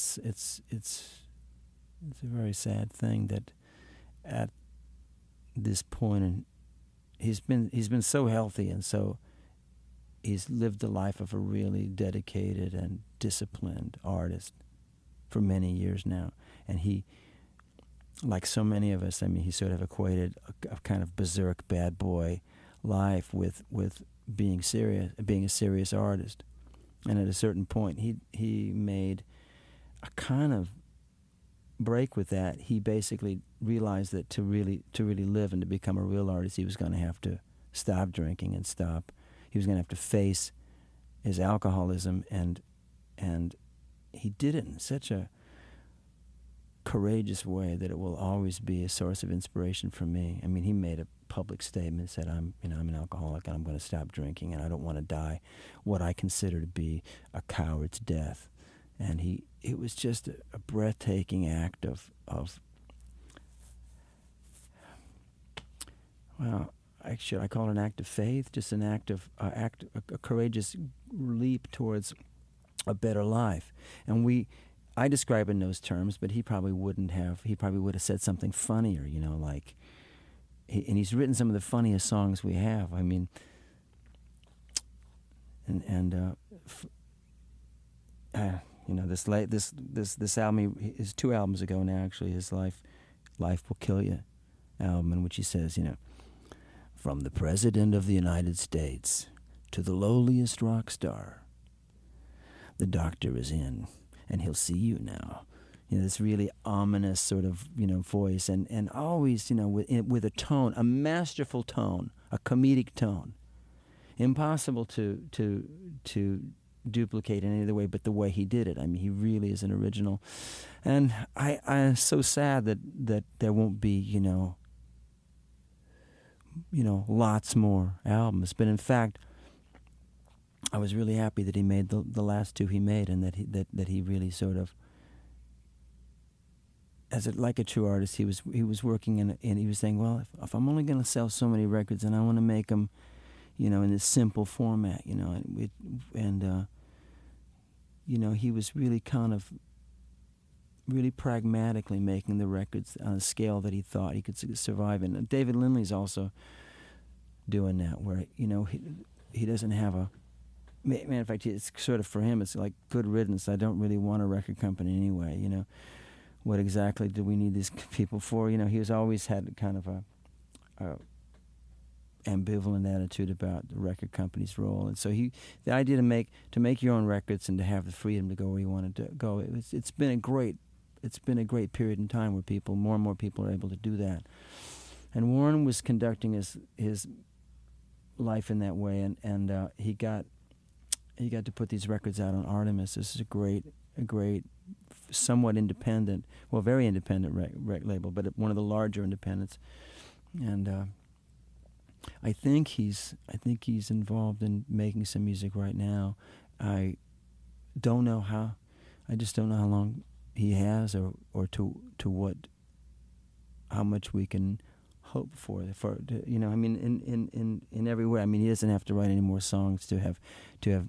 very sad thing that at this point, and he's been so healthy, and so he's lived the life of a really dedicated and disciplined artist for many years now. And he, like so many of us, I mean, he sort of equated a kind of berserk bad boy life with being a serious artist. And at a certain point, he made a kind of break with that. He basically realized that to really live and to become a real artist, he was going to have to stop drinking and he was going to have to face his alcoholism and he did it in such a courageous way that it will always be a source of inspiration for me. I mean, he made a public statement, said, I'm an alcoholic and I'm going to stop drinking and I don't want to die what I consider to be a coward's death. And it was just a breathtaking act of well, should I call it an act of faith? Just an act of a courageous leap towards a better life. And I describe it in those terms, but he probably wouldn't have. He probably would have said something funnier, like. And he's written some of the funniest songs we have. I mean, this album is 2 albums ago now. Actually, his Life Will Kill You album, in which he says, from the President of the United States to the lowliest rock star, the doctor is in, and he'll see you now. This really ominous sort of, voice, and always, with a tone, a masterful tone, a comedic tone, impossible to duplicate in any other way but the way he did it. I mean, he really is an original, and I'm so sad that there won't be, lots more albums. But in fact, I was really happy that he made the last 2 he made, and that he really sort of, like a true artist, he was working and he was saying, well, if I'm only going to sell so many records, and I want to make them, in this simple format, he was really kind of really pragmatically making the records on a scale that he thought he could survive in. And David Lindley's also doing that, where he doesn't have a. In fact, it's sort of, for him, it's like good riddance. I don't really want a record company anyway. What exactly do we need these people for? He has always had kind of a ambivalent attitude about the record company's role, and so the idea to make your own records and to have the freedom to go where you wanted to go. It's been a great period in time where more and more people are able to do that. And Warren was conducting his life in that way, and he got to put these records out on Artemis. This is a great, somewhat independent, well, very independent label, but one of the larger independents. And I think he's involved in making some music right now. I don't know how. I just don't know how long he has, or to what, how much we can hope for. I mean, in every way. I mean, he doesn't have to write any more songs to have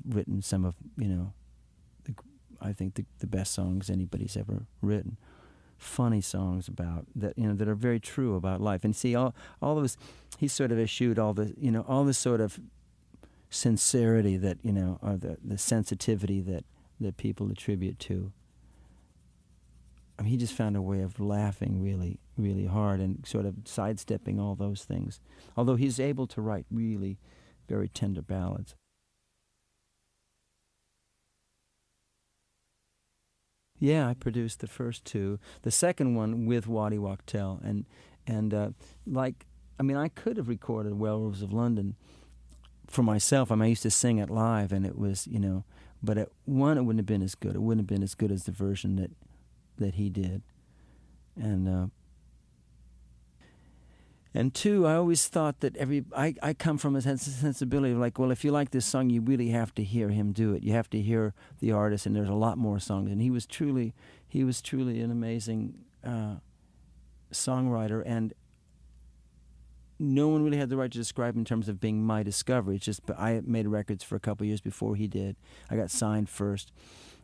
written some of, I think the best songs anybody's ever written. Funny songs about that, that are very true about life. And see, all those, he sort of eschewed all this sort of sincerity that, or the sensitivity that people attribute to. I mean, he just found a way of laughing really, really hard and sort of sidestepping all those things. Although he's able to write really very tender ballads. Yeah, I produced the first 2. The second one with Waddy Wachtel, and I could have recorded Werewolves of London for myself. I mean, I used to sing it live, and it was, but it wouldn't have been as good. It wouldn't have been as good as the version that he did, and 2, I always thought that I come from a sensibility of like, well, if you like this song, you really have to hear him do it. You have to hear the artist, and there's a lot more songs. And he was truly an amazing songwriter, and no one really had the right to describe him in terms of being my discovery. It's just, I made records for a couple of years before he did. I got signed first,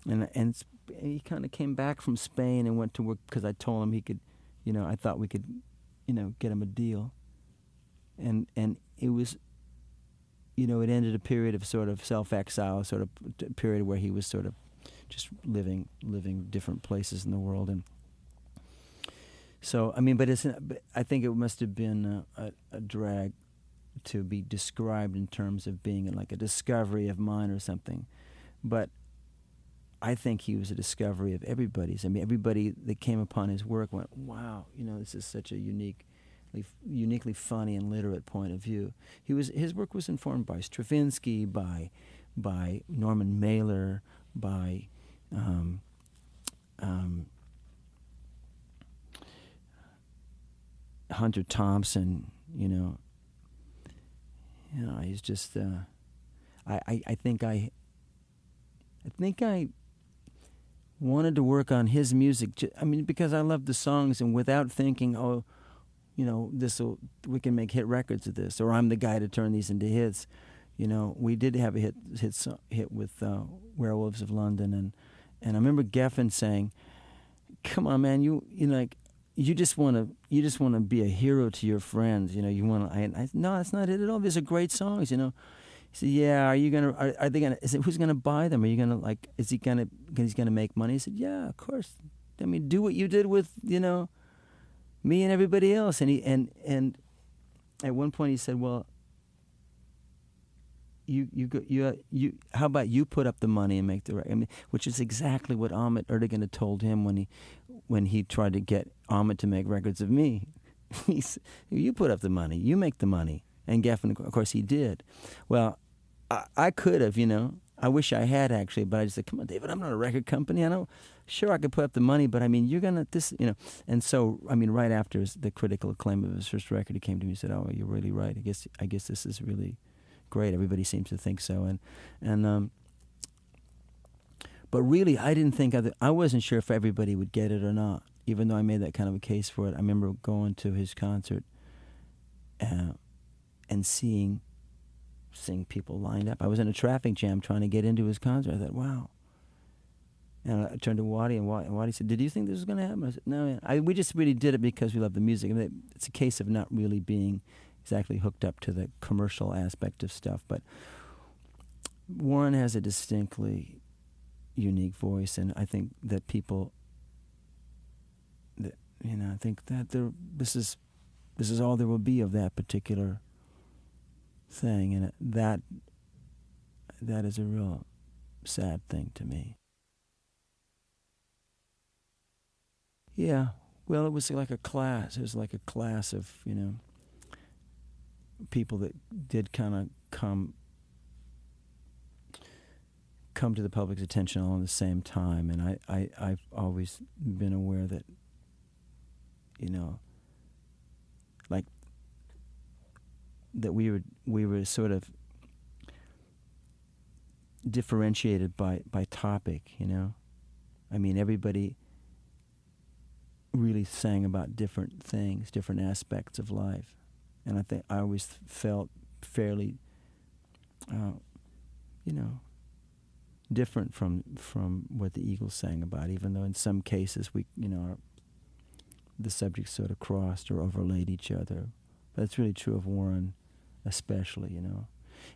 and he kind of came back from Spain and went to work because I told him he could, I thought we could, get him a deal. And it was, it ended a period of sort of self-exile, sort of a period where he was sort of just living different places in the world. And so, I mean, but I think it must have been a drag to be described in terms of being like a discovery of mine or something. But I think he was a discovery of everybody's. I mean, everybody that came upon his work went, wow, this is such a uniquely funny and literate point of view. His work was informed by Stravinsky, by Norman Mailer, by Um, um, Hunter Thompson, he's just. I think I wanted to work on his music. Because I love the songs, and without thinking, we can make hit records of this, or I'm the guy to turn these into hits. We did have a hit with Werewolves of London, and I remember Geffen saying, "Come on, man, you just want to be a hero to your friends. You want to." No, that's not it at all. These are great songs. He said, "Yeah, are they gonna? Who's gonna buy them? Are you gonna Is he gonna? He's gonna make money?" He said, "Yeah, of course. Do what you did with me and everybody else." And at one point he said, "Well, how about you put up the money and make the record?" Which is exactly what Ahmet Ertegun had told him when he tried to get Ahmet to make records of me. He said, "You put up the money, you make the money." And Geffen, of course, he did. Well, I could have, I wish I had actually, but I just said, "Come on, David, I'm not a record company. Sure, I could put up the money, but you're gonna And so, right after the critical acclaim of his first record, he came to me and said, "Oh, you're really right. I guess this is really great. Everybody seems to think so." But really, I didn't think I wasn't sure if everybody would get it or not, even though I made that kind of a case for it. I remember going to his concert and seeing people lined up. I was in a traffic jam trying to get into his concert. I thought, wow. And I turned to Waddy, and Waddy said, "Did you think this was going to happen?" I said, "No, man. We just really did it because we love the music." It's a case of not really being exactly hooked up to the commercial aspect of stuff. But Warren has a distinctly unique voice, and I think that people, I think that this is all there will be of that particular thing, and that is a real sad thing to me. Yeah, well, it was like a class. It was like a class of people that did kind of come to the public's attention all at the same time, and I've always been aware that that we were sort of differentiated by topic, everybody really sang about different things, different aspects of life, and I think I always felt fairly, different from what the Eagles sang about, even though in some cases we, the subjects sort of crossed or overlaid each other. But it's really true of Warren, especially,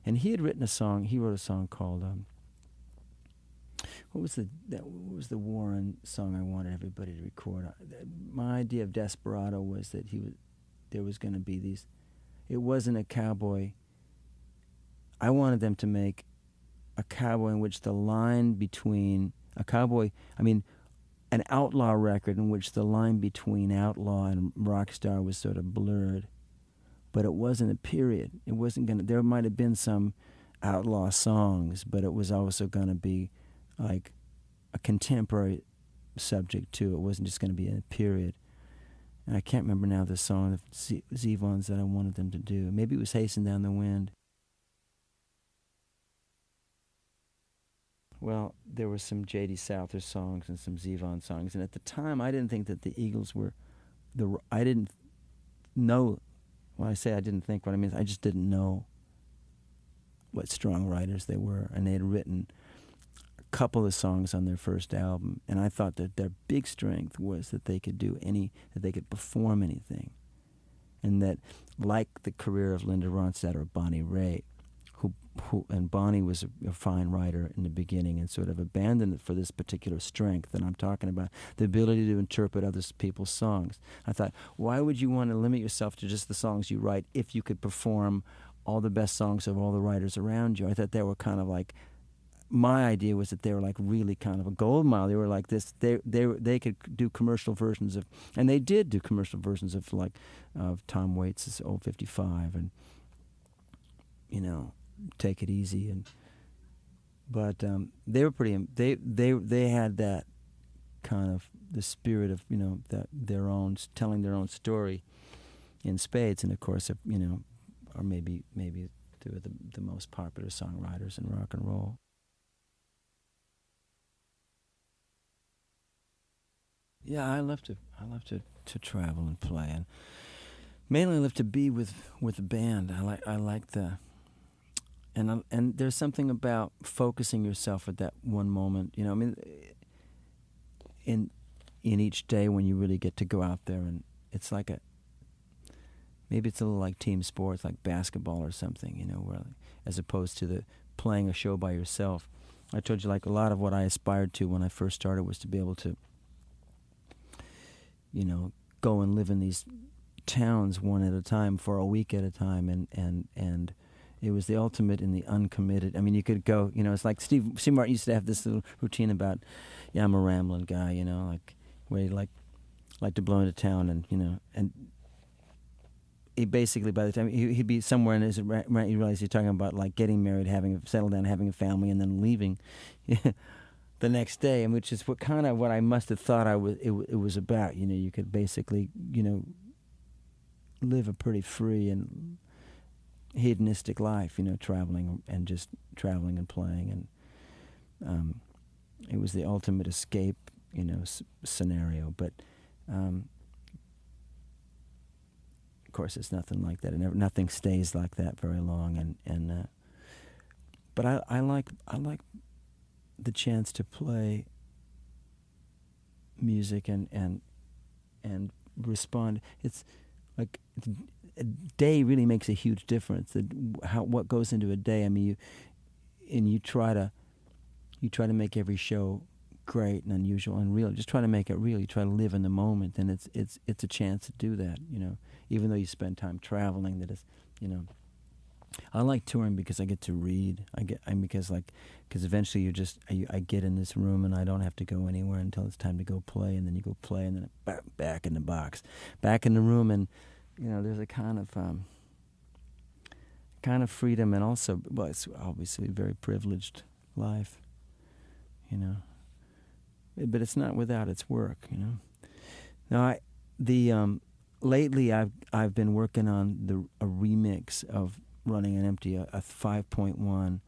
And he had written a song. He wrote a song called what was the Warren song I wanted everybody to record? My idea of Desperado was that there was going to be these. It wasn't a cowboy. I wanted them to make a cowboy in which the line between an outlaw record in which the line between outlaw and rock star was sort of blurred. But it wasn't a period. It wasn't going to, there might have been some outlaw songs, but it was also going to be like a contemporary subject too. It wasn't just going to be a period. And I can't remember now the song of Zevon's that I wanted them to do. Maybe it was Hasten Down the Wind. Well, there were some J.D. Souther songs and some Zevon songs. And at the time, I didn't think that the Eagles were I didn't know. When I say I didn't think, what I mean is I just didn't know what strong writers they were. And they had written a couple of songs on their first album. And I thought that their big strength was that they could that they could perform anything. And that, like the career of Linda Ronstadt or Bonnie Raitt, and Bonnie was a fine writer in the beginning and sort of abandoned it for this particular strength that I'm talking about, the ability to interpret other people's songs. I thought, why would you want to limit yourself to just the songs you write if you could perform all the best songs of all the writers around you? I thought they were kind of like, my idea was that they were like really kind of a gold mine. They were like this. They could do commercial versions of, and they did do commercial versions of of Tom Waits' Old 55 and Take It Easy and But they were pretty. They had that kind of the spirit of that their own telling their own story in spades, and of course, or maybe they were the most popular songwriters in rock and roll. Yeah, I love to travel and play, and mainly I love to be with a band. I like the and there's something about focusing yourself at that one moment. I mean, in each day when you really get to go out there, and it's like maybe it's a little like team sports, like basketball or something. Where as opposed to the playing a show by yourself. I told you, like, a lot of what I aspired to when I first started was to be able to go and live in these towns one at a time for a week at a time, and it was the ultimate in the uncommitted. I mean, you could go, it's like Steve Martin used to have this little routine about, yeah, I'm a rambling guy, like where he like to blow into town, and he basically, by the time he'd be somewhere in his rant, you realize he's talking about like getting married, settled down, having a family, and then leaving the next day, and which is what I must have thought it was about. You could basically live a pretty free and hedonistic life, traveling and just traveling and playing, and it was the ultimate escape, scenario. But of course, it's nothing like that, and nothing stays like that very long. But I like the chance to play music and respond. It's like a day really makes a huge difference. What goes into a day. I mean, you try to make every show great and unusual and real. Just try to make it real. You try to live in the moment, and it's a chance to do that. Even though you spend time traveling, I like touring because I get to read. Because eventually I get in this room and I don't have to go anywhere until it's time to go play, and then you go play, and then back in the box, back in the room, and there's a kind of freedom, and also, well, it's obviously a very privileged life, but it's not without its work, Now lately I've been working on a remix of Running on Empty, a 5.1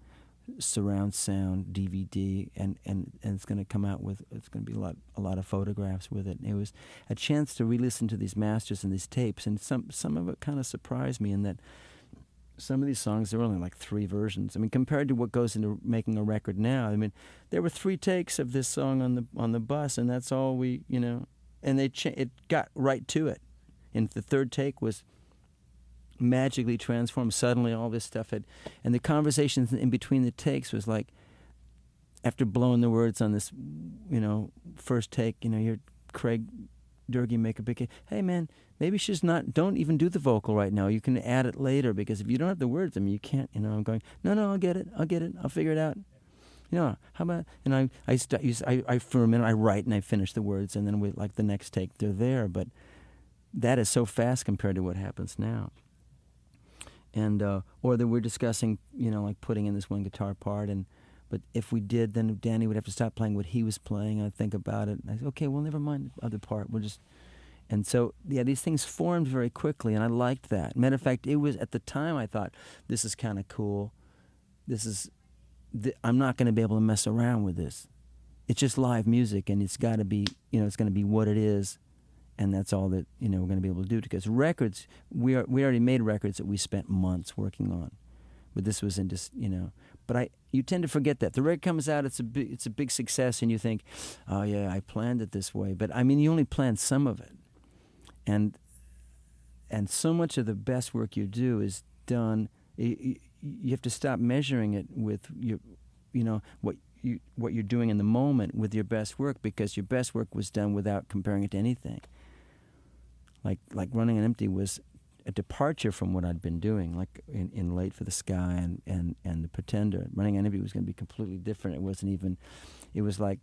surround sound DVD, and it's going to come out with, it's going to be a lot of photographs with it. And it was a chance to re-listen to these masters and these tapes, and some of it kind of surprised me in that some of these songs, there were only like 3 versions. I mean, compared to what goes into making a record now, I mean, there were 3 takes of this song on the bus, and that's all we, and it got right to it. And the third take was magically transformed. Suddenly all this stuff and the conversations in between the takes was like, after blowing the words on this, first take, you hear Craig Durkee make a big, hey man, maybe don't even do the vocal right now. You can add it later, because if you don't have the words, I mean, you can't, I'm going, no, I'll get it, I'll figure it out. How about, and I for a minute, I write and I finish the words, and then like the next take, they're there, but that is so fast compared to what happens now. And or that we're discussing, like putting in this one guitar part, but if we did, then Danny would have to stop playing what he was playing. I'd think about it, and I said, okay, well, never mind the other part. And so, yeah, these things formed very quickly, and I liked that. Matter of fact, it was at the time I thought, this is kind of cool. I'm not going to be able to mess around with this. It's just live music, and it's got to be, it's going to be what it is. And that's all that we're going to be able to do. Because records, we already made records that we spent months working on, but this was in just But you tend to forget that the record comes out, it's a big success, and you think, oh yeah, I planned it this way. But I mean, you only planned some of it, and so much of the best work you do is done. You have to stop measuring it with what you're doing in the moment with your best work, because your best work was done without comparing it to anything. Like Running on Empty was a departure from what I'd been doing, like in Late for the Sky and The Pretender. Running on Empty was going to be completely different. It wasn't even, it was like,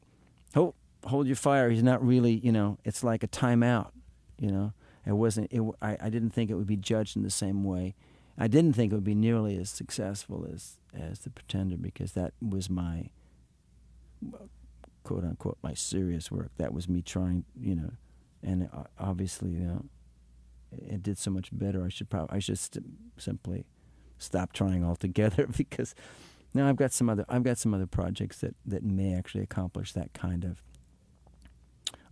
oh, hold your fire. He's not really, it's like a timeout, It wasn't, I didn't think it would be judged in the same way. I didn't think it would be nearly as successful as The Pretender, because that was my quote unquote my serious work. That was me trying, and obviously, it did so much better. I should simply stop trying altogether, because now I've got some other projects that may actually accomplish that kind of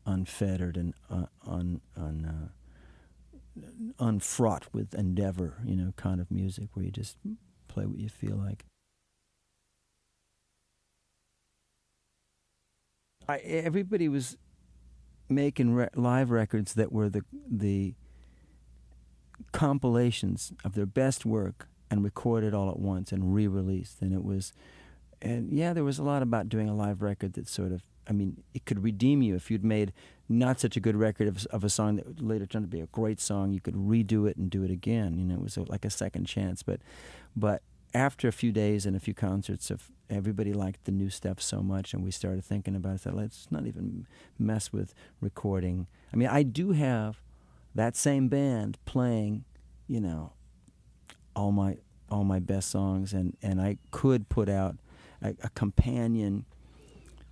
unfettered and unfraught with endeavor, kind of music where you just play what you feel like. Everybody was making live records that were the compilations of their best work and recorded all at once and re-released. And there was a lot about doing a live record that sort of, it could redeem you if you'd made not such a good record of a song that later turned to be a great song. You could redo it and do it again. It was like a second chance. But after a few days and a few concerts, everybody liked the new stuff so much, and we started thinking about it. So let's not even mess with recording. I do have that same band playing, all my best songs, and I could put out a companion,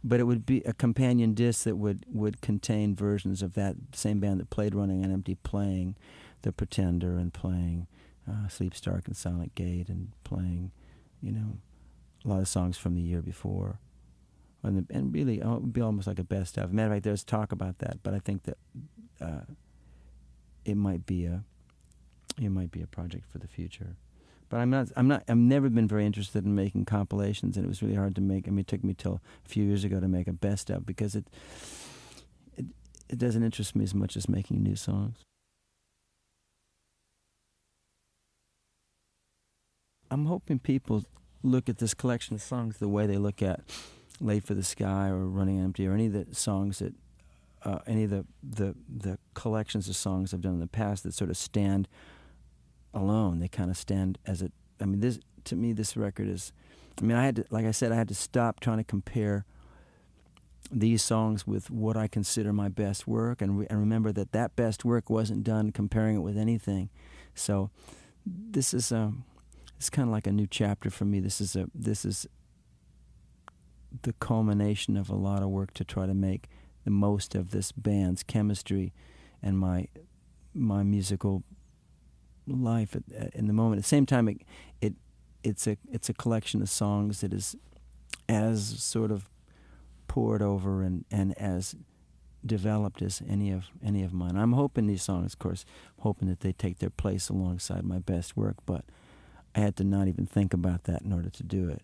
but it would be a companion disc that would contain versions of that same band that played Running on Empty, playing The Pretender and playing Sleep's Dark and Silent Gate, and playing, a lot of songs from the year before. And really, it would be almost like a best of. Matter of fact, there's talk about that, but I think that it might be a project for the future. But I've never been very interested in making compilations, and it was really hard to make. It took me till a few years ago to make a best of, because it doesn't interest me as much as making new songs. I'm hoping people look at this collection of songs the way they look at Late for the Sky or Running Empty, or any of the songs that, any of the collections of songs I've done in the past that sort of stand alone. They kind of stand as a. This, to me, this record is. I had to stop trying to compare these songs with what I consider my best work, and remember that best work wasn't done comparing it with anything. So, this is it's kind of like a new chapter for me. This is the culmination of a lot of work to try to make the most of this band's chemistry and my musical life in the moment. At the same time, it's a collection of songs that is as sort of poured over and as developed as any of mine. I'm hoping these songs, of course, hoping that they take their place alongside my best work, but I had to not even think about that in order to do it.